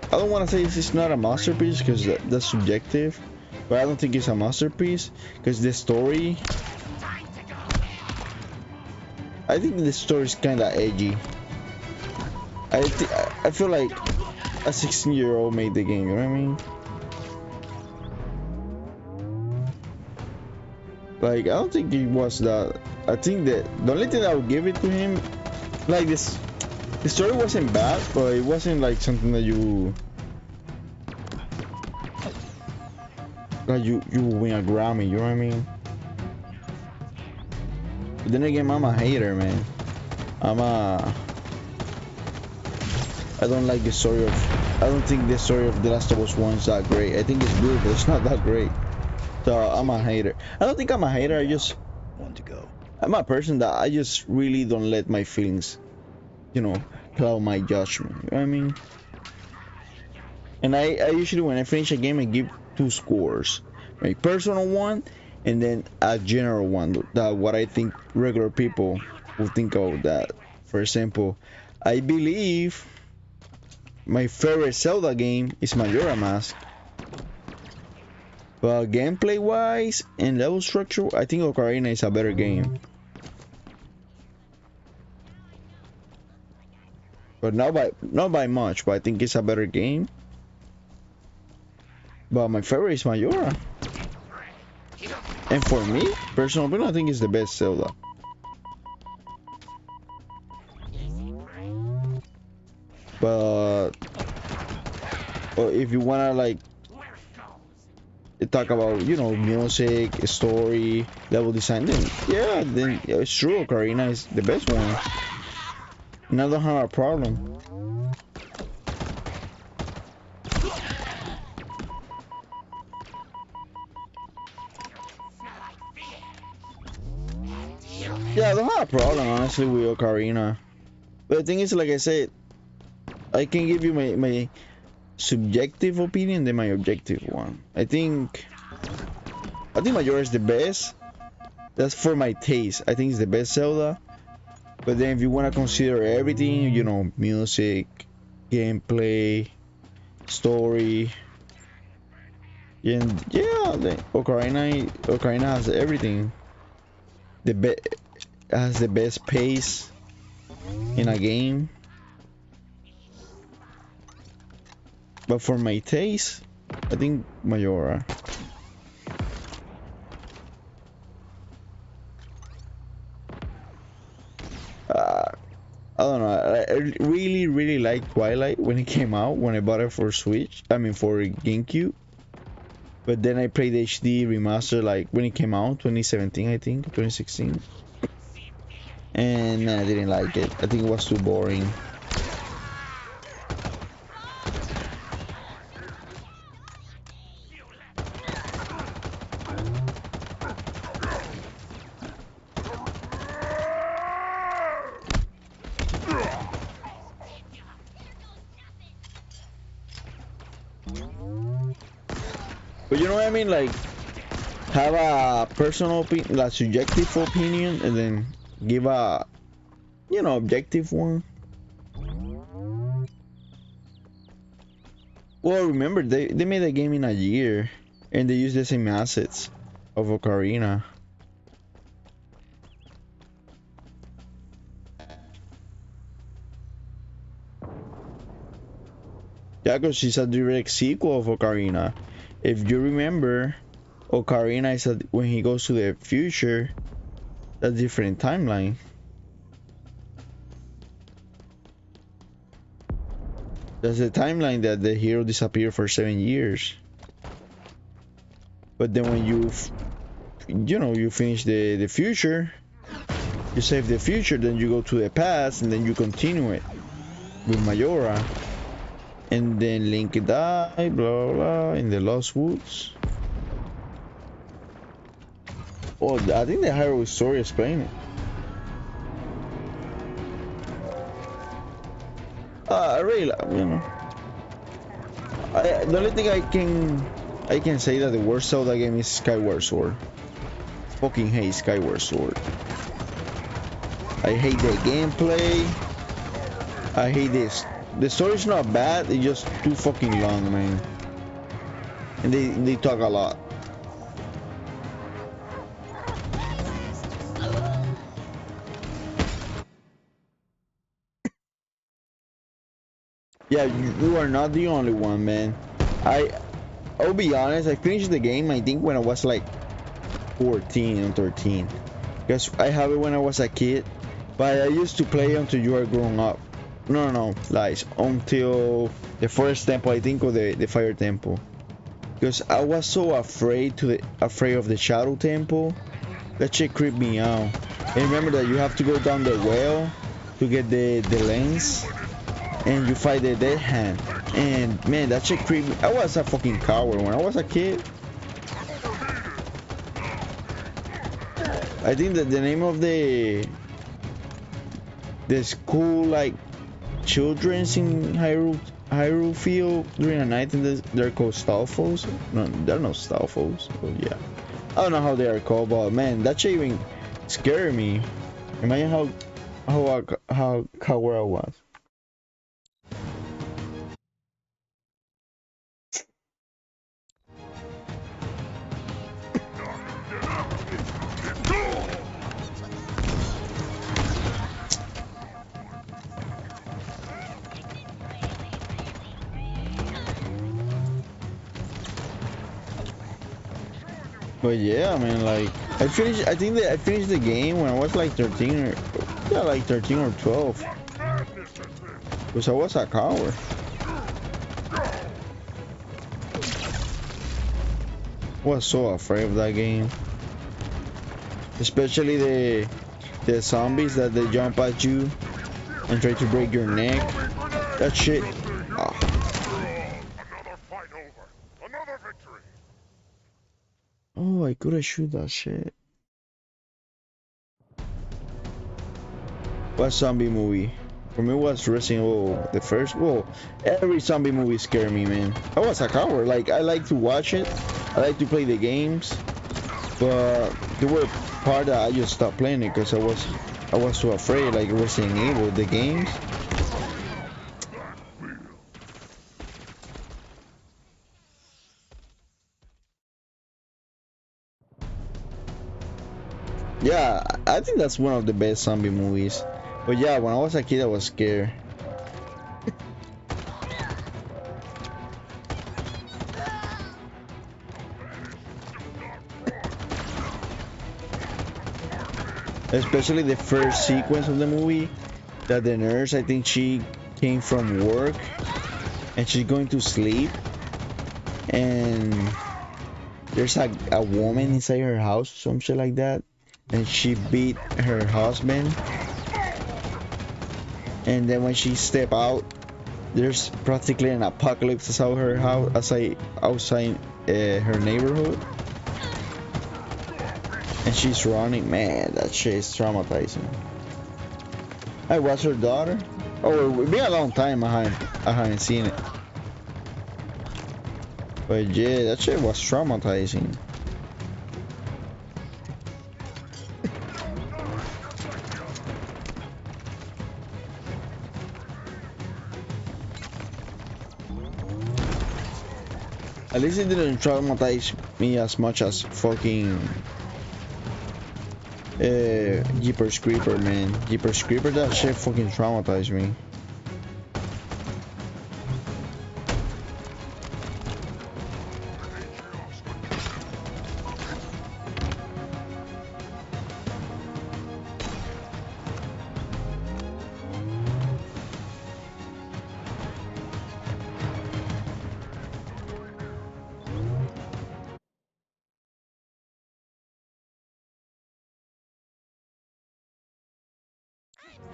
I don't want to say it's not a masterpiece because that's subjective, but I don't think it's a masterpiece because the story, I think the story is kind of edgy. I feel like a 16-year-old made the game, you know what I mean? Like, I don't think it was that. I think that the only thing I would give it to him, like this, the story wasn't bad, but it wasn't like something that you win a Grammy, you know what I mean? But then again, I'm a hater, man. I don't like the story of, I don't think the story of The Last of Us 1 is that great. I think it's good, but it's not that great. So I'm a hater. I don't think I'm a hater, One to go. I'm a person that I just really don't let my feelings, cloud my judgment. You know what I mean? And I usually, when I finish a game, I give 2 scores. My personal one, and then a general one. That what I think regular people will think of that. For example, I believe my favorite Zelda game is Majora Mask. But gameplay wise and level structure, I think Ocarina is a better game. But not by much, but I think it's a better game. But my favorite is Majora. And for me, personal opinion, I think it's the best Zelda. But if you wanna like talk about, music, story, level design, then it's true, Ocarina is the best one. And I don't have a problem. Yeah, I don't have a problem, honestly, with Ocarina. But the thing is, like I said, I can give you my subjective opinion than my objective one. I think Majora is the best. That's for my taste. I think it's the best Zelda. But then if you want to consider everything, music, gameplay, story, and the Ocarina has everything. Has the best pace in a game. But for my taste, I think Majora. I don't know. I really, really liked Twilight when it came out. When I bought it for Switch, for GameCube. But then I played HD remaster like when it came out, 2017, I think, 2016. And I didn't like it. I think it was too boring. But you know what I mean? Like, have a personal opinion, like subjective opinion, and then give a, objective one. Well, remember they made a game in a year, and they used the same assets of Ocarina. Yeah, because she's a direct sequel of Ocarina. If you remember, Ocarina is when he goes to the future, a different timeline. That's the timeline that the hero disappeared for 7 years. But then when you finish the future, you save the future, then you go to the past, and then you continue it with Majora. And then Link died, blah, blah, blah, in the Lost Woods. Oh, I think the Hyrule story explained it. I really, the only thing I can say that the worst Zelda game is Skyward Sword. Fucking hate Skyward Sword. I hate the gameplay. I hate this. The story's not bad, it's just too fucking long, man. And they talk a lot. Yeah, you are not the only one, man. I'll be honest, I finished the game, I think, when I was like 14 or 13. Because I have it when I was a kid. But I used to play until you are grown up. No, lies. Until the first temple, I think, or the fire temple. Because I was so afraid of the shadow temple. That shit creeped me out. And remember that you have to go down the well to get the lens. And you fight the dead hand. And man, that shit creeped me. I was a fucking coward when I was a kid. I think that the name of the school, like, children's in Hyrule Field during the night, and they're called Stalfos. No, they're not Stalfos. But yeah, I don't know how they are called, but man, that shit even scared me. Imagine how coward I was. But yeah, I mean, like, I think that I finished the game when I was like 13 or, yeah, like 13 or 12. Because I was a coward. I was so afraid of that game. Especially the zombies that they jump at you and try to break your neck. That shit. Oh. Another fight over. Another victory. Oh, I could have shoot that shit. What zombie movie? For me, it was Resident Evil, the first. Well, every zombie movie scared me, man. I was a coward. Like, I like to watch it. I like to play the games. But there were part that I just stopped playing it because I was so afraid. Like Resident Evil, the games. Yeah, I think that's one of the best zombie movies. But yeah, when I was a kid, I was scared. Especially the first sequence of the movie, that the nurse, I think she came from work and she's going to sleep, and there's a woman inside her house, some shit like that, and she beat her husband. And then when she step out, there's practically an apocalypse outside her house, outside her neighborhood. And she's running. Man, that shit is traumatizing. I was her daughter. Oh, it's been a long time I haven't seen it. But yeah, that shit was traumatizing. At least it didn't traumatize me as much as fucking Jeepers Creeper, man. Jeepers Creeper, that shit fucking traumatized me.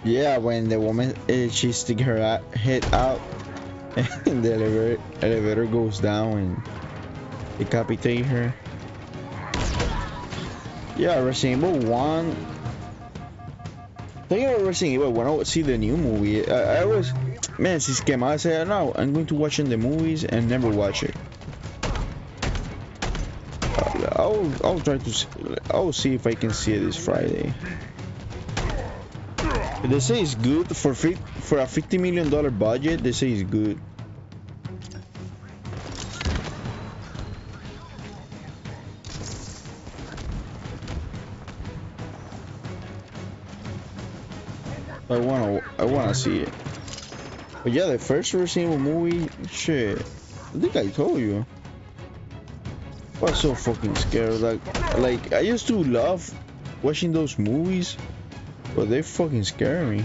Yeah, when the woman she stick her head out and the elevator goes down and decapitate her. Yeah, Resident Evil 1. Thinking about Resident Evil, when I would see the new movie, I was, man, since came out, I said, no, I'm going to watch in the movies and never watch it. I'll try to, I'll see if I can see it this Friday. They say it's good for a $50 million budget. They say it's good. I wanna see it. But yeah, the first Resident Evil movie, shit. I think I told you. I was so fucking scared. Like I used to love watching those movies, but they fucking scare me.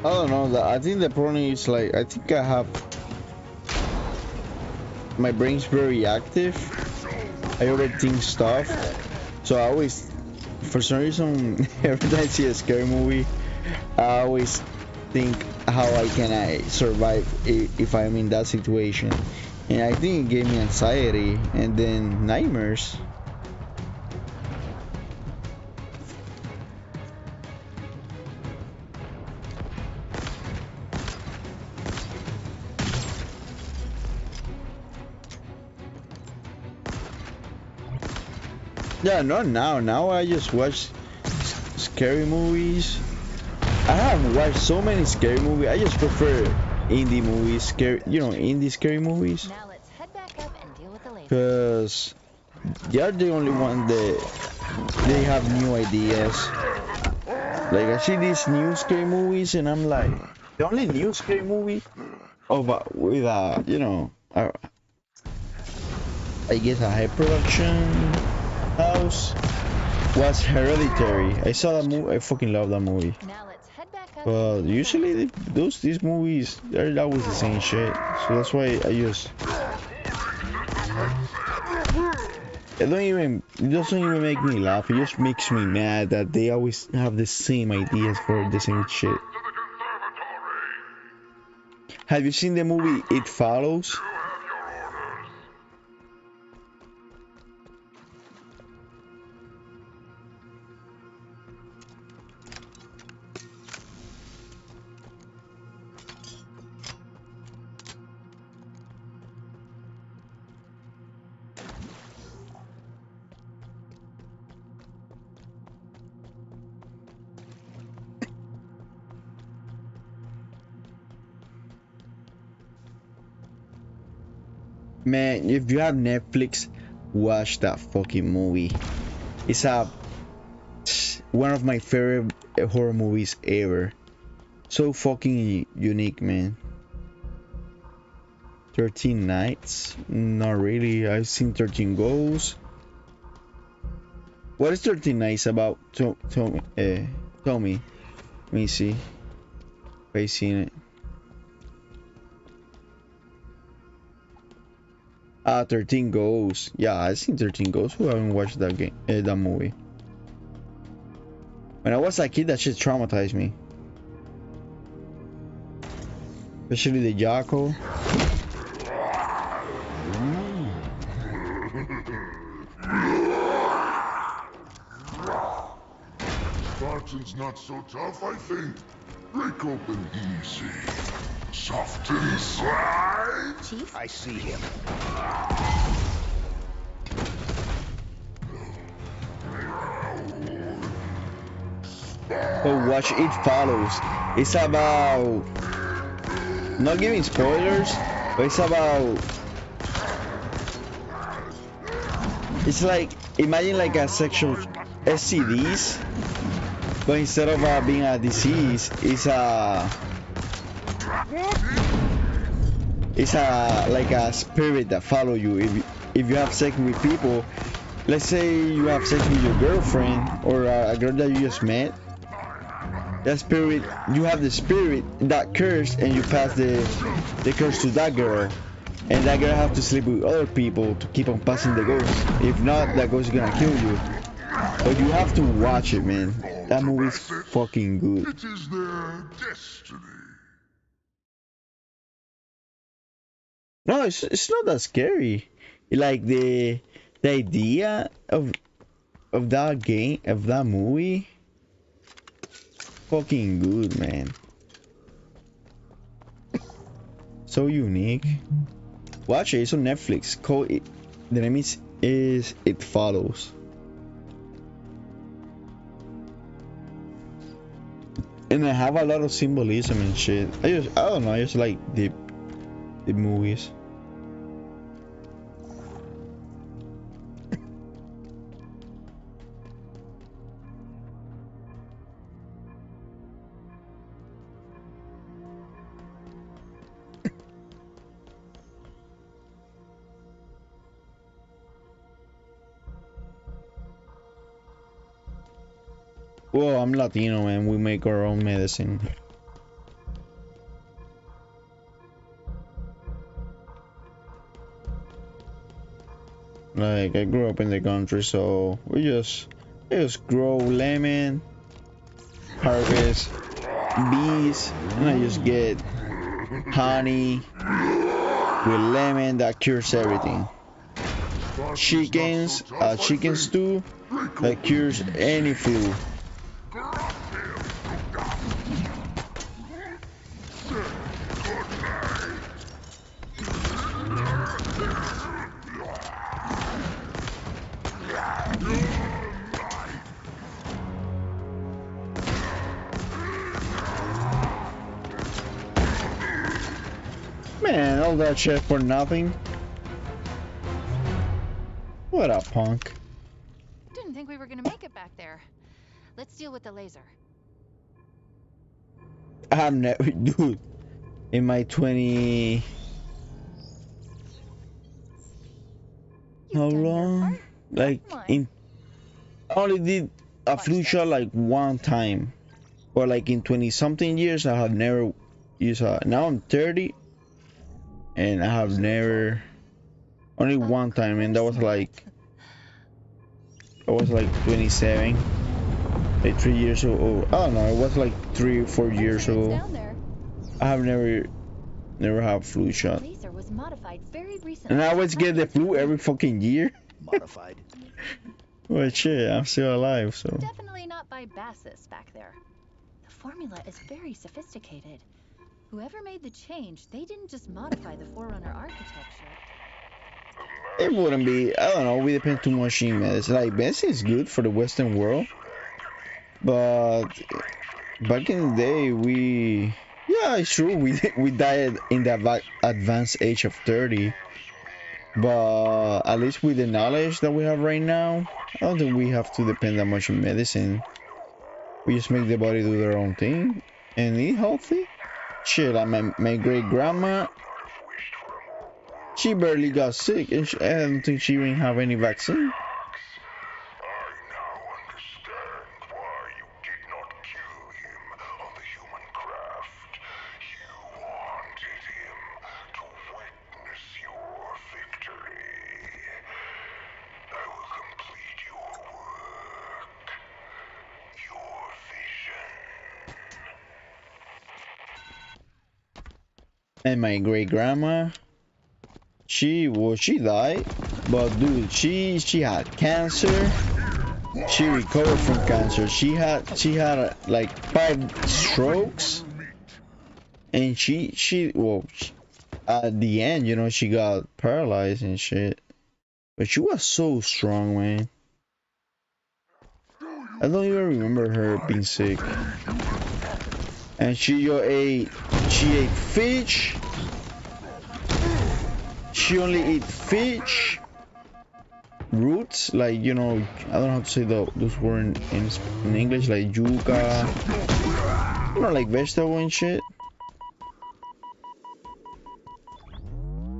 I don't know. I think the problem is like I think I have my brain's very active. I overthink stuff, so I always, for some reason, every time I see a scary movie, I always think how can I survive if I'm in that situation, and I think it gave me anxiety and then nightmares. Yeah, not now. Now I just watch scary movies. I have watched so many scary movies. I just prefer indie movies, indie scary movies. Now let's head back up and deal with the lady. Cause they are the only one that they have new ideas. Like I see these new scary movies and I'm like, the only new scary movie with I guess a high production house was Hereditary. I saw that movie. I fucking love that movie. Now let's head back up. But usually these movies, they're always the same shit. So that's why it doesn't even make me laugh. It just makes me mad that they always have the same ideas for the same shit. Have you seen the movie It Follows? Man, if you have Netflix, watch that fucking movie. It's one of my favorite horror movies ever. So fucking unique, man. 13 nights? Not really. I've seen 13 goals. What is 13 nights about? Tell me. Let me see. If I seen it. 13 goals. Yeah, I've seen 13 goals. Who haven't watched that game? That movie. When I was a kid, that shit traumatized me. Especially the Jocko. Spartan's not so tough, I think. Break open easy. Soft inside. Chief? I see him. Oh, watch It Follows. It's about, not giving spoilers, but it's about, it's like, imagine like a sexual STDs, but instead of being a disease, it's like a spirit that follow you. If you have sex with people, let's say you have sex with your girlfriend or a girl that you just met, that spirit, you have the spirit that curse, and you pass the curse to that girl, and that girl have to sleep with other people to keep on passing the ghost. If not, that ghost is gonna kill you. But you have to watch it, man. That movie's fucking good. It is their destiny. No, it's not that scary. Like the idea of that game, of that movie, fucking good, man. So unique. Watch it. It's on Netflix. Called it. The name is It Follows. And I have a lot of symbolism and shit. I don't know. I just like the movies. Well, I'm Latino, man. We make our own medicine. Like, I grew up in the country, so we just grow lemon, harvest bees, and I just get honey with lemon that cures everything. Chicken stew that cures any flu. Man, all that shit for nothing. What a punk. Didn't think we were gonna make it back there. Let's deal with the laser. I've never, dude, in my 20, how long? Like, I only did a flu shot like one time. Or like in 20 something years, I have never used a, now I'm 30. And I have never, only one time, and that was like, I was like 27, like 3 years old. I don't know, it was like 3 or 4 years old. I have never had flu shot. And I always get the flu every fucking year. Modified. Well, shit, I'm still alive, so. Definitely not by Bassus back there. The formula is very sophisticated. Whoever made the change, they didn't just modify the Forerunner architecture. It wouldn't be, I don't know, we depend too much in medicine. Like, medicine is good for the Western world. But back in the day, yeah, it's true, we died in the advanced age of 30. But at least with the knowledge that we have right now, I don't think we have to depend that much on medicine. We just make the body do their own thing and eat healthy. Shit, like my great grandma, She barely got sick, and I don't think she even have any vaccine. I now understand why you did not kill him on the human craft. You wanted him to witness your victory. I will complete your work. Your vision. And my great grandma, she died, but dude, she had cancer. She recovered from cancer. She had like 5 strokes, and at the end, you know, she got paralyzed and shit. But she was so strong, man. I don't even remember her being sick. And she ate fish. She only ate fish, roots, like, you know, I don't know how to say those words in English, like yuca, you know, like vegetable and shit.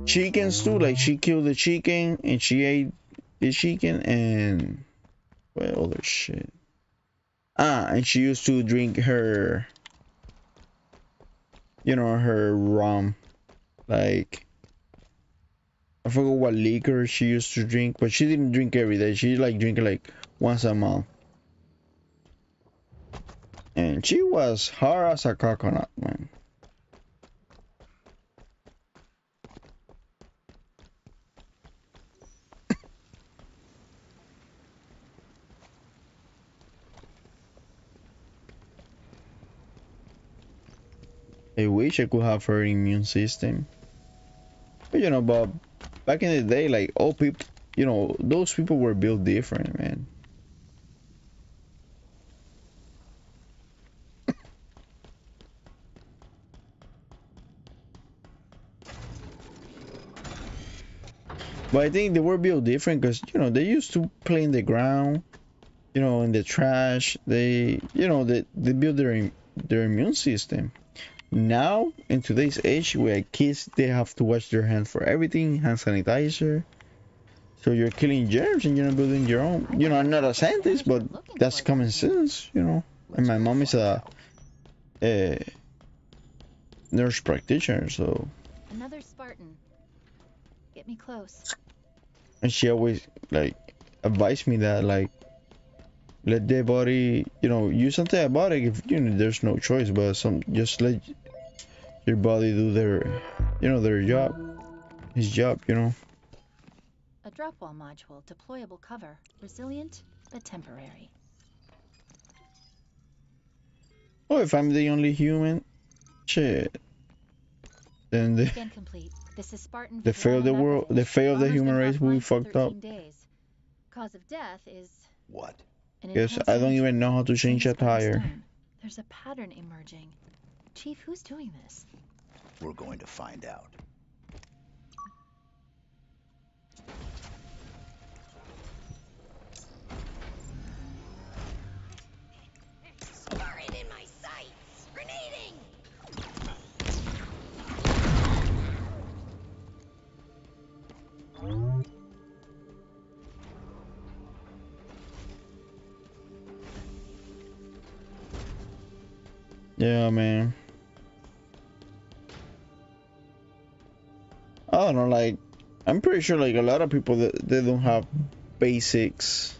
Chickens too, like she killed the chicken and she ate the chicken and what other shit. And she used to drink her, you know, her rum, like I forgot what liquor she used to drink, but she didn't drink every day. She like drink it like once a month. And she was hard as a coconut, man. I wish I could have her immune system. But you know, but back in the day, like all people, you know, those people were built different, man. But I think they were built different because, you know, they used to play in the ground, you know, in the trash. They, you know, they build their immune system. Now, in today's age, where kids, they have to wash their hands for everything, hand sanitizer. So you're killing germs and you're not building your own. You know, I'm not a scientist, but that's common sense, you know. And my mom is a nurse practitioner, so. Another Spartan. Get me close. And she always, like, advised me that, like, let the body, you know, use antibiotic if, you know, there's no choice, but just let your body do their, you know, their job, his job, you know. A drop wall module, deployable cover, resilient but temporary. Oh, if I'm the only human, shit. Then Scan complete. This is Spartan. the fate of the world, the fate of the human race will be fucked up. Days. Cause of death is What? Yes, I don't even know how to change a tire. There's a pattern emerging. Chief, who's doing this? We're going to find out. Sparring in my sights! Grenading! Yeah, man. I don't know, like, I'm pretty sure, like, a lot of people that they don't have basics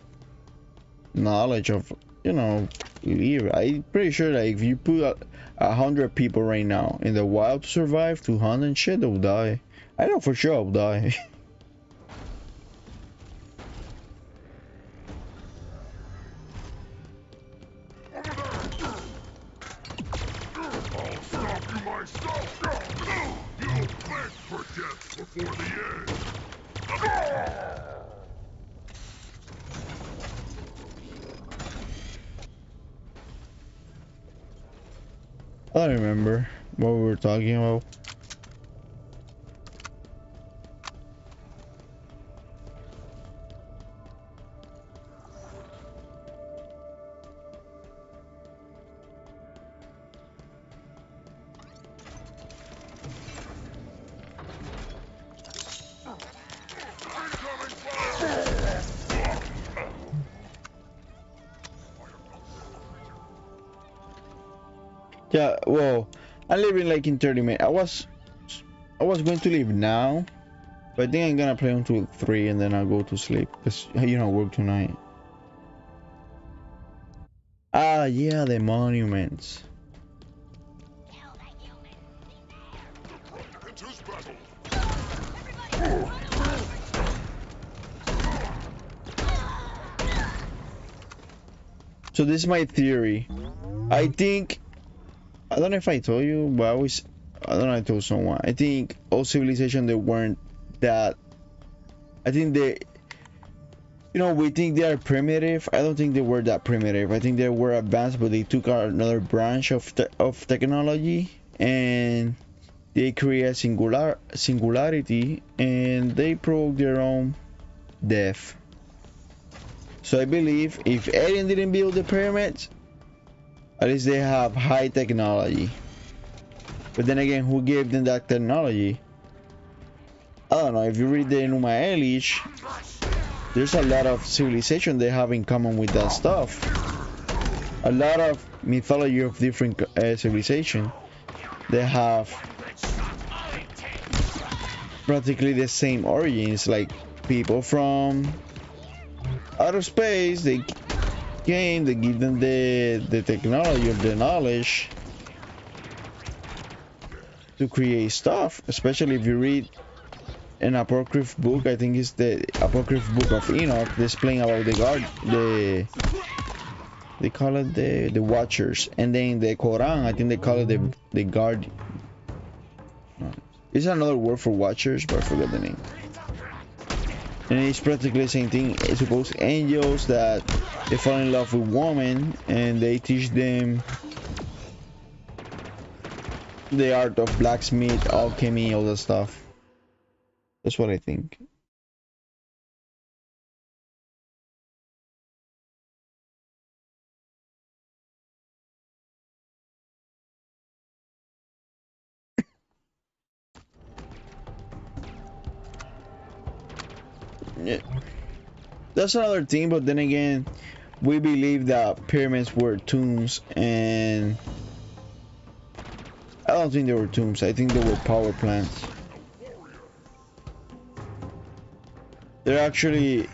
knowledge of, you know, live. I'm pretty sure that if you put 100 people right now in the wild to survive, 200 shit, they'll die. I know for sure I'll die. I'll stop you myself! You'll beg for death before the end! I don't remember what we were talking about. Yeah, well, I'm leaving like in 30 minutes. I was going to leave now, but I think I'm gonna play until 3 and then I'll go to sleep because you know work tonight. Ah, yeah, the monuments. So this is my theory. I think, I don't know if I told you, but I don't know if I told someone. I think all civilization, they weren't that, I think they, you know, we think they are primitive. I don't think they were that primitive. I think they were advanced, but they took another branch of technology and they create singularity and they provoke their own death. So I believe if alien didn't build the pyramids, at least they have high technology. But then again, who gave them that technology? I don't know. If you read the Numa Elish, there's a lot of civilization they have in common with that stuff. A lot of mythology of different civilization. They have practically the same origins, like people from outer space. They came, they give them the technology or the knowledge to create stuff. Especially if you read an apocryph book, I think it's the apocryph book of Enoch, displaying about they call it the Watchers, and then the Quran, I think they call it the guard. It's another word for Watchers, but I forgot the name. And it's practically the same thing. It's supposed angels that they fall in love with women, and they teach them the art of blacksmith, alchemy, all that stuff. That's what I think. Yeah. That's another thing, but then again, we believe that pyramids were tombs, and I don't think they were tombs. I think they were power plants. They're actually,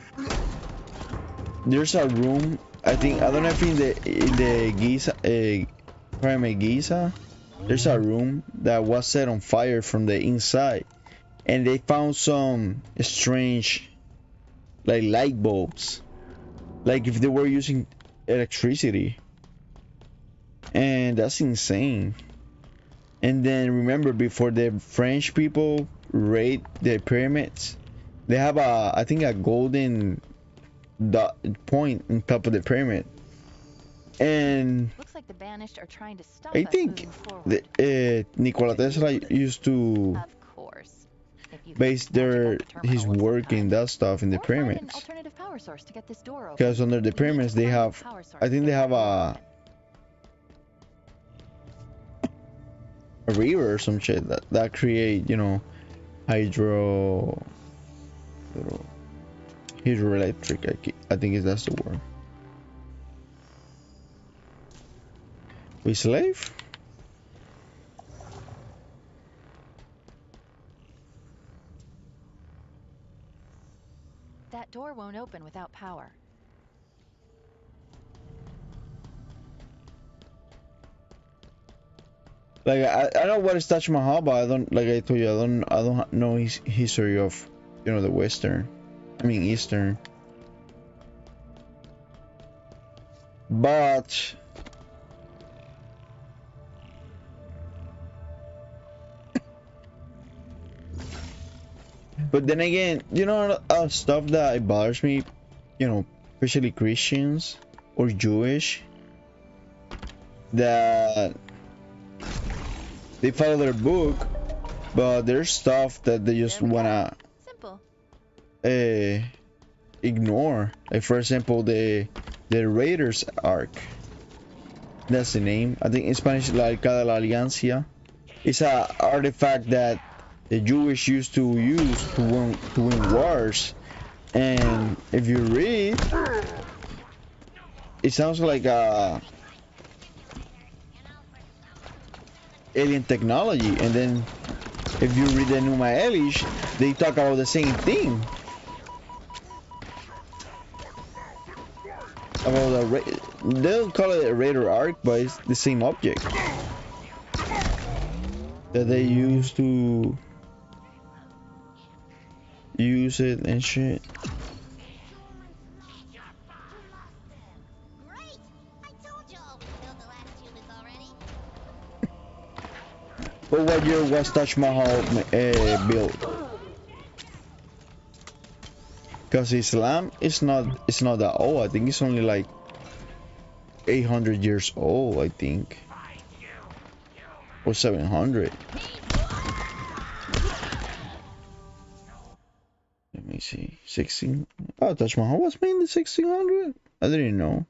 there's a room. I don't know if in the Giza pyramid Giza, there's a room that was set on fire from the inside, and they found some strange like light bulbs, like if they were using electricity, and that's insane. And then remember, before the French people raid the pyramids, they have I think a golden dot point on top of the pyramid. And looks like the banished are trying to stop I us think moving forward. Nikola Tesla used to Of course. If you base his work in that stuff in the pyramids. Alternative power source to get this door open. Because under the pyramids they have, I think they have a river or some shit that create, you know, hydroelectric. I think that's the word. We slave? That door won't open without power. Like I know what is Taj Mahal, but I don't, like I told you, I don't know his history of, you know, the Western, I mean Eastern. But then again, you know, stuff that it bothers me, you know, especially Christians or Jewish, that they follow their book, but there's stuff that they just wanna ignore. Like for example, the Raiders Ark. That's the name. I think in Spanish, La Arca de la Alianza. It's a artifact that the Jewish used to use to win wars. And if you read, it sounds like alien technology, and then if you read the Numa Elish, they talk about the same thing. About they don't call it a radar arc, but it's the same object that they use to use it and shit. Great! I told you all we killed the last humans already. But what year was Taj Mahal built? Because Islam is not, it's not that old. I think it's only like 800 years old, I think, or 700. Let me see. 16. Oh, Taj Mahal was made in the 1600. I didn't know.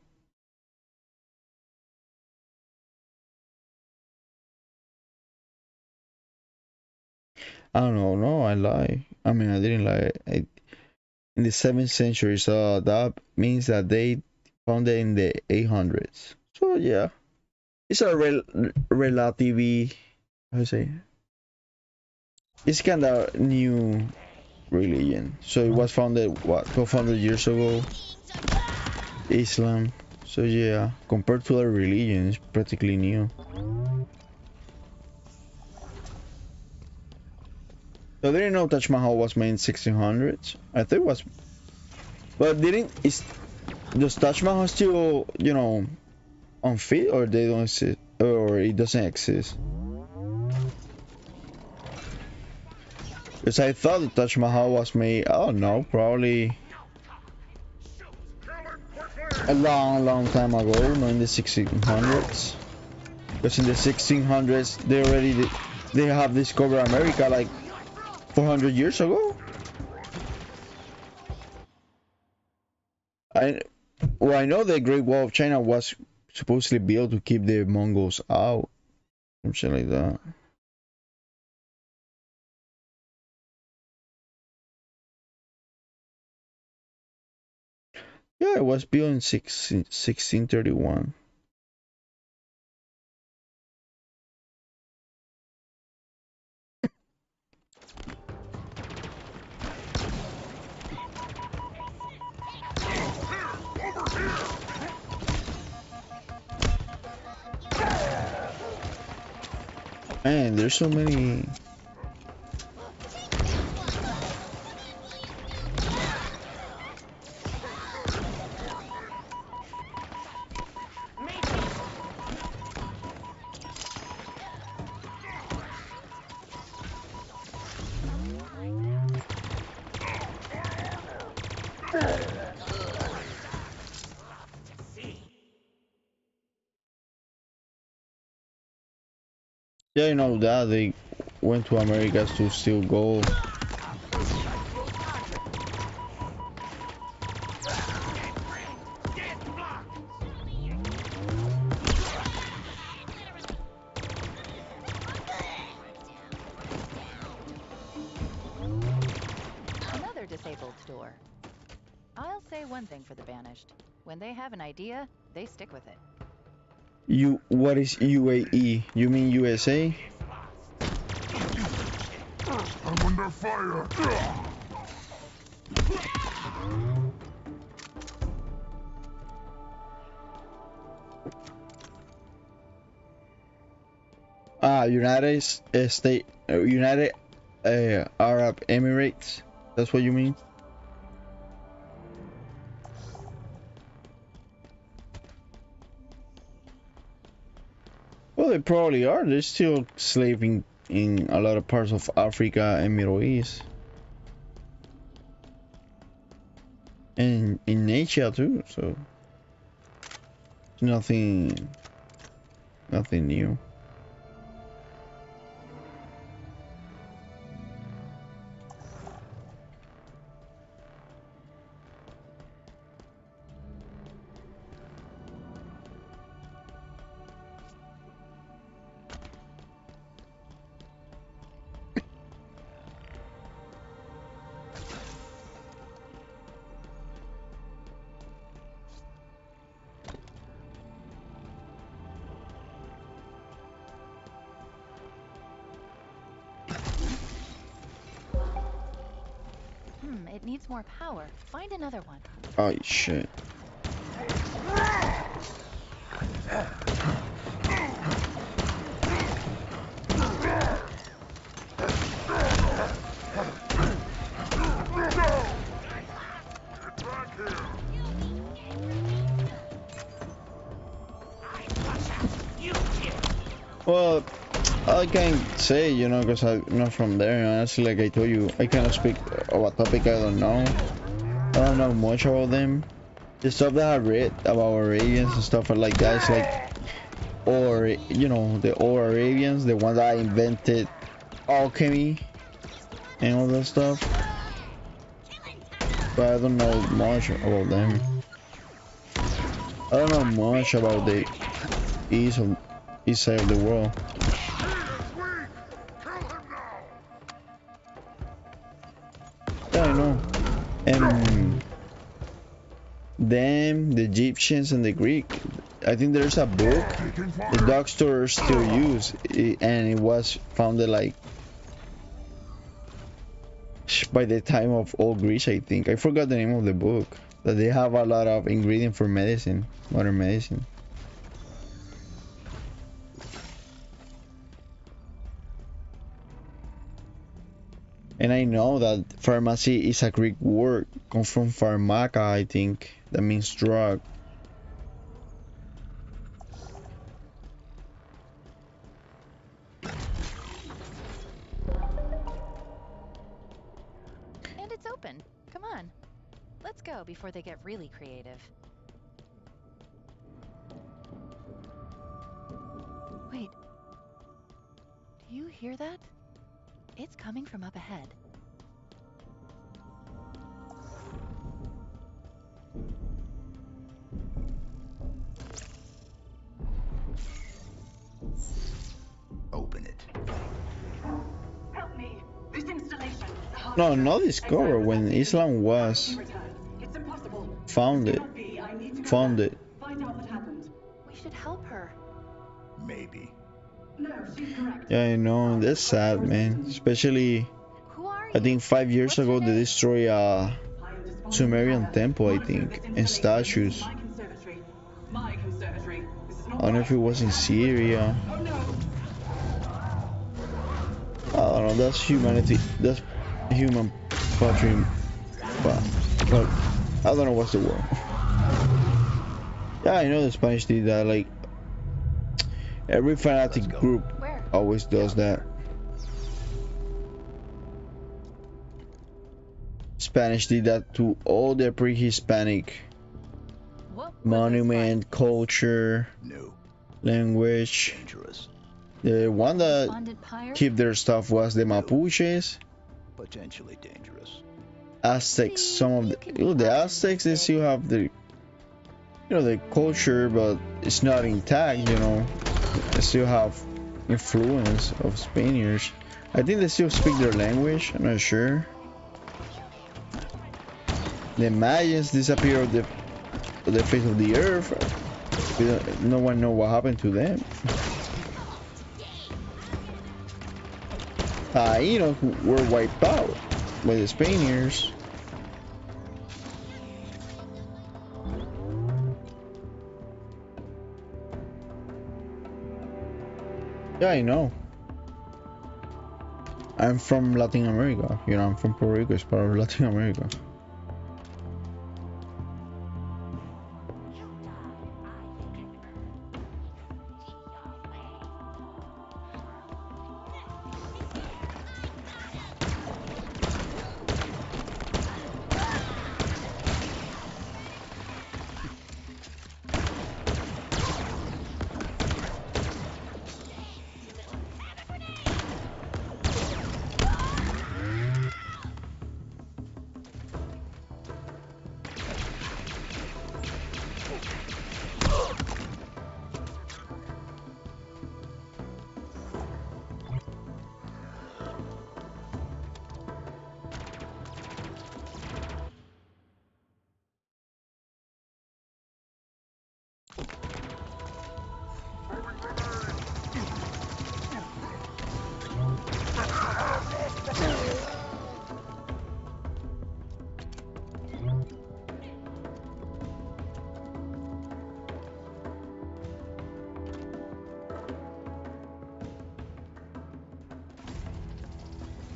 I don't know. No, I lie. I mean, I didn't lie. In the 7th century, so that means that they found it in the 800s. So yeah, it's a relatively, how to say, it's kind of new religion. So it was founded what, 1200 years ago, Islam. So yeah, compared to other religions, it's practically new. So I didn't know Taj Mahal was made in 1600s. I think it was, but didn't is does Taj Mahal still, you know, unfit, or they don't exist, or it doesn't exist? Because I thought the Taj Mahal was made, I don't know, probably a long time ago, not in the 1600s. Because in the 1600s, they have discovered America like 400 years ago. I know the Great Wall of China was supposedly built to keep the Mongols out, something like that. Yeah, it was built in 1631. Man, there's so many. Yeah, you know that they went to Americas to steal gold. Another disabled store. I'll say one thing for the Banished. When they have an idea, they stick with it. What is UAE? You mean USA? I'm under fire. United State, United Arab Emirates. That's what you mean? Well, they probably are. They're still slaving in a lot of parts of Africa and Middle East, and in Asia too. So nothing new. It needs more power. Find another one. Oh shit. Well, I can't say, you know, because I'm not from there. Honestly, like I told you, I cannot speak of a topic I don't know. I don't know much about them. The stuff that I read about Arabians and stuff like that is like, or you know, the old Arabians, the ones that invented alchemy and all that stuff. But I don't know much about them. I don't know much about the east side of the world. Yeah, I know. And them, the Egyptians and the Greek. I think there's a book the doctors still use, and it was founded like by the time of old Greece. I think I forgot the name of the book. That they have a lot of ingredients for medicine, modern medicine. And I know that pharmacy is a Greek word, comes from pharmaka, I think, that means drug. And it's open. Come on. Let's go before they get really creative. Wait. Do you hear that? It's coming from up ahead. Open it. Help me. This installation. No, not discovered when Islam was It's impossible. founded. I need to go Founded. back. Find out what happened. We should help her. Maybe. No, she's correct. Yeah, I know. That's sad, man. Especially, Who are you? I think 5 years What's ago your they name? destroyed a Sumerian temple, I think, and statues. My conservatory. My conservatory. This is not I don't know if it was in Syria. Oh no. I don't know. That's humanity. That's human patrimony. But I don't know what's the word. Yeah, I know the Spanish did that. Like every fanatic group Where? always does that. Spanish did that to all their pre-Hispanic What were those monument, culture, No. language. Dangerous. The one that Bonded pyre? keep their stuff was the Mapuches, Potentially dangerous. Aztecs. See, Some of you the, can you know, the find Aztecs, they it. still have the, you know, the culture, but it's not intact. You know, they still have influence of Spaniards. I think they still speak their language. I'm not sure. The Mayans disappeared off the face of the earth. No one knows what happened to them. You know, were wiped out by the Spaniards. Yeah, I know. I'm from Latin America. You know, I'm from Puerto Rico. It's part of Latin America.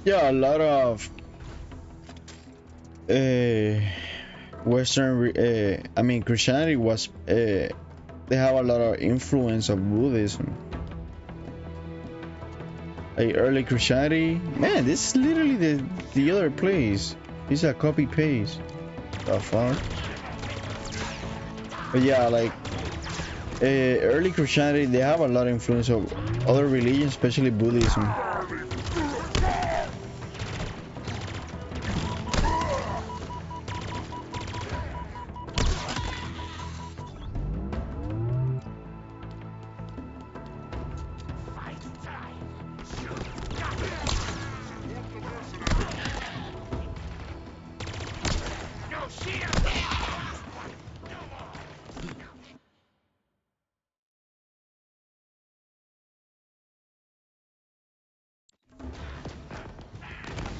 Yeah, a lot of Western, I mean, Christianity was, they have a lot of influence of Buddhism. Like early Christianity, man, this is literally the other place. This is a copy paste. The fuck? But yeah, like early Christianity, they have a lot of influence of other religions, especially Buddhism.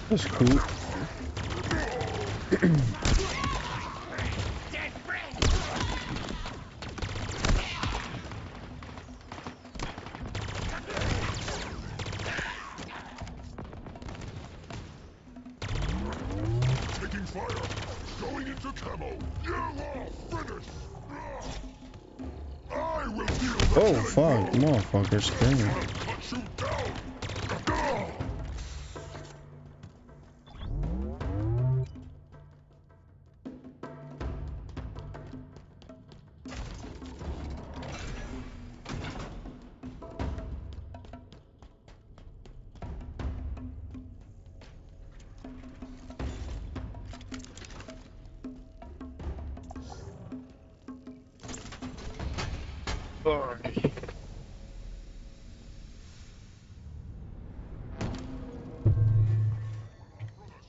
That's cool. Taking fire. Going into camo. You are finished. I will deal the Oh killing fuck, blow. motherfuckers, damn. I'll cut you down.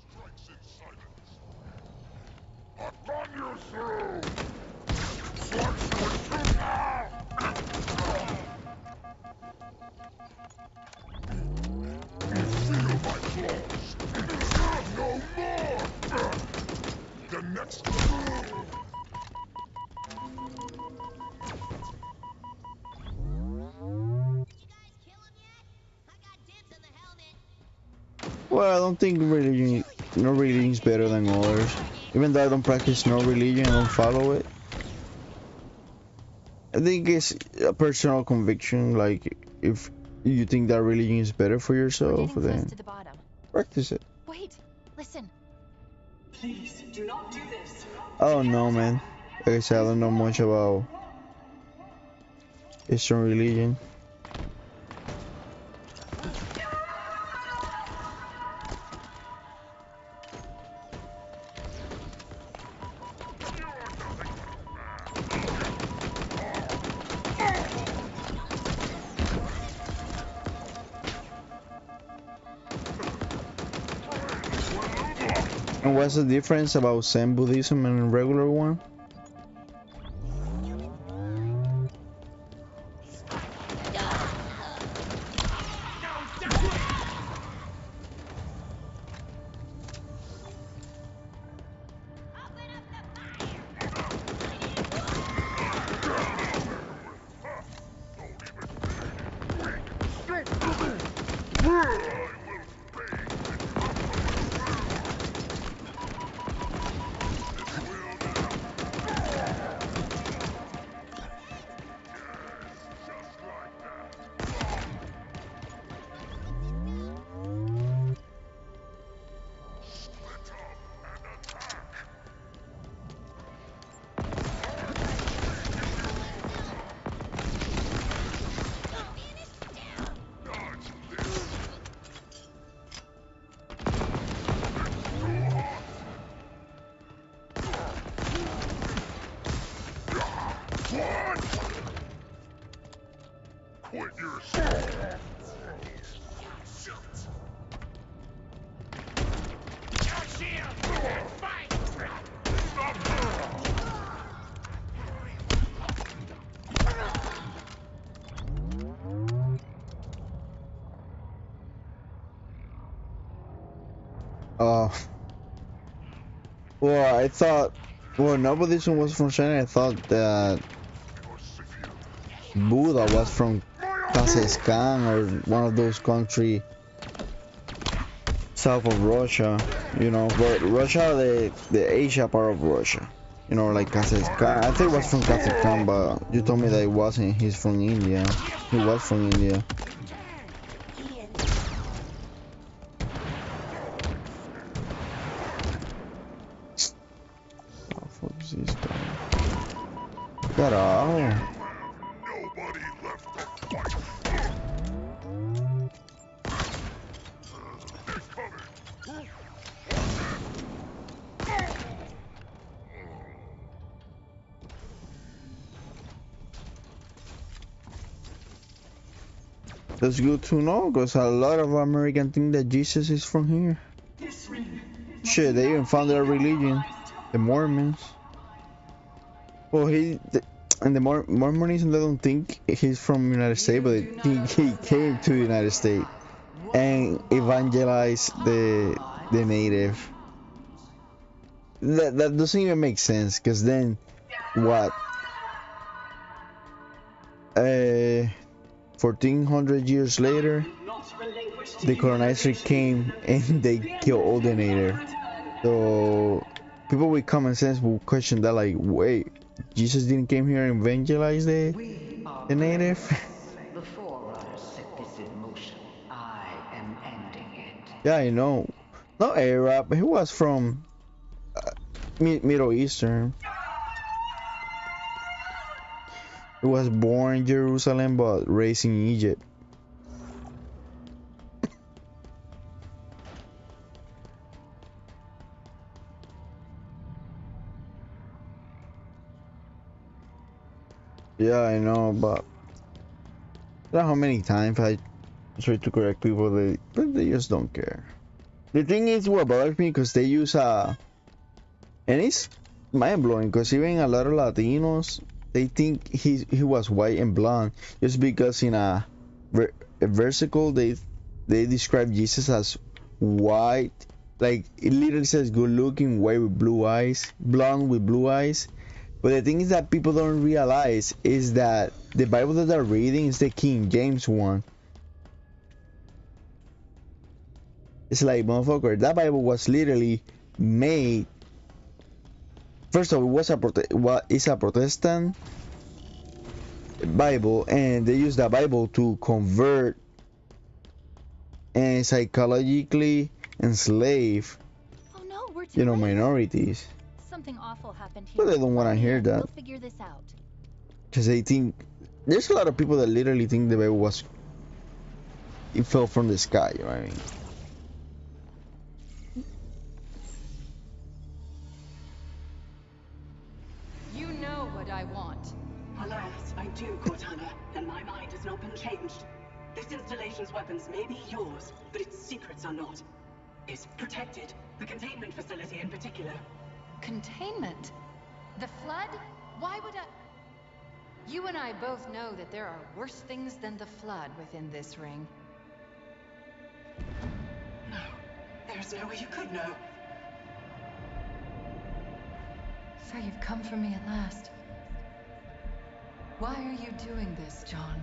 Strikes in silence. I'll run you through. Slice you in two now. Feel my claws. No more. The next move. Did you guys kill him yet? I got dibs on the helmet. Well, I don't think religion, no religion is better than others. Even though I don't practice no religion, I don't follow it. I think it's a personal conviction. Like, if you think that religion is better for We're yourself, getting close then to the bottom. practice it. Wait, listen. Please, do not do this. Oh no, man. Like I said, I don't know much about Eastern religion. And what's the difference about Zen Buddhism and regular one? Quit your soul. Uh, well, I thought, well, no Buddhism was from China. I thought that Buddha was from Kazakhstan or one of those countries south of Russia, you know, but Russia, the Asia part of Russia, you know, like Kazakhstan. I think it was from Kazakhstan, but you told me that it wasn't. He's from India. He was from India. Oh, fuck is this guy? Carajo. Nobody left to fight. They're coming. That's good to know, because a lot of Americans think that Jesus is from here. Shit, they even founded a religion, the Mormons. Well, and the Mormonism, they don't think he's from United States, but they think he came to the United States and evangelized the native. That doesn't even make sense, because then what? 1400 years later, the colonizer came and they killed all the native. So people with common sense will question that, like, wait, Jesus didn't came here and evangelize the native? The Forerunners set this in motion. I am ending it. Yeah, I know. Not Arab, he was from Middle Eastern. He was born in Jerusalem but raised in Egypt. Yeah, I know, but I don't know how many times I try to correct people, but they just don't care. The thing is, what bothers me, because they use and it's mind-blowing, because even a lot of Latinos, they think he was white and blonde just because in a versicle they describe Jesus as white, like it literally says good-looking, white with blue eyes, blonde with blue eyes. But the thing is that people don't realize is that the Bible that they're reading is the King James one. It's like, motherfucker, that Bible was literally made. First of all, it's a Protestant Bible, and they use that Bible to convert and psychologically enslave, Oh no, we're too you know, late. minorities. Something awful happened here. But they don't want to hear that. We'll figure this out. Because they think, there's a lot of people that literally think the Bible it fell from the sky, you know what I mean? You know what I want. Alas, I do, Cortana, and my mind has not been changed. This installation's weapons may be yours, but its secrets are not. It's protected, the containment facility in particular. Containment? The flood? Why would I... You and I both know that there are worse things than the flood within this ring. No, there's no way you could know. So you've come for me at last. Why are you doing this, John?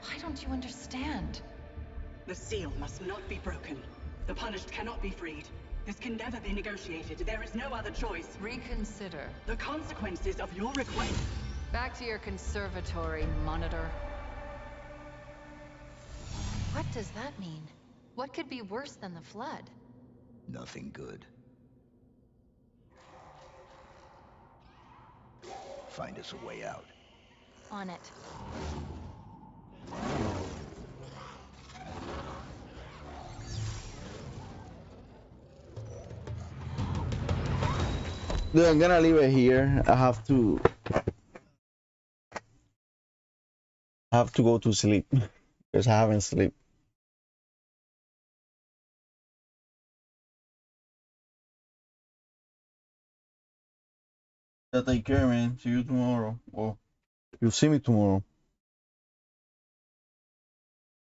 Why don't you understand? The seal must not be broken. The punished cannot be freed. This can never be negotiated. There is no other choice. Reconsider. The consequences of your request. Back to your conservatory, Monitor. What does that mean? What could be worse than the flood? Nothing good. Find us a way out. On it. Dude, I'm gonna leave it here. I have to go to sleep because I haven't slept. Take care, man. See you tomorrow. Well, you'll see me tomorrow.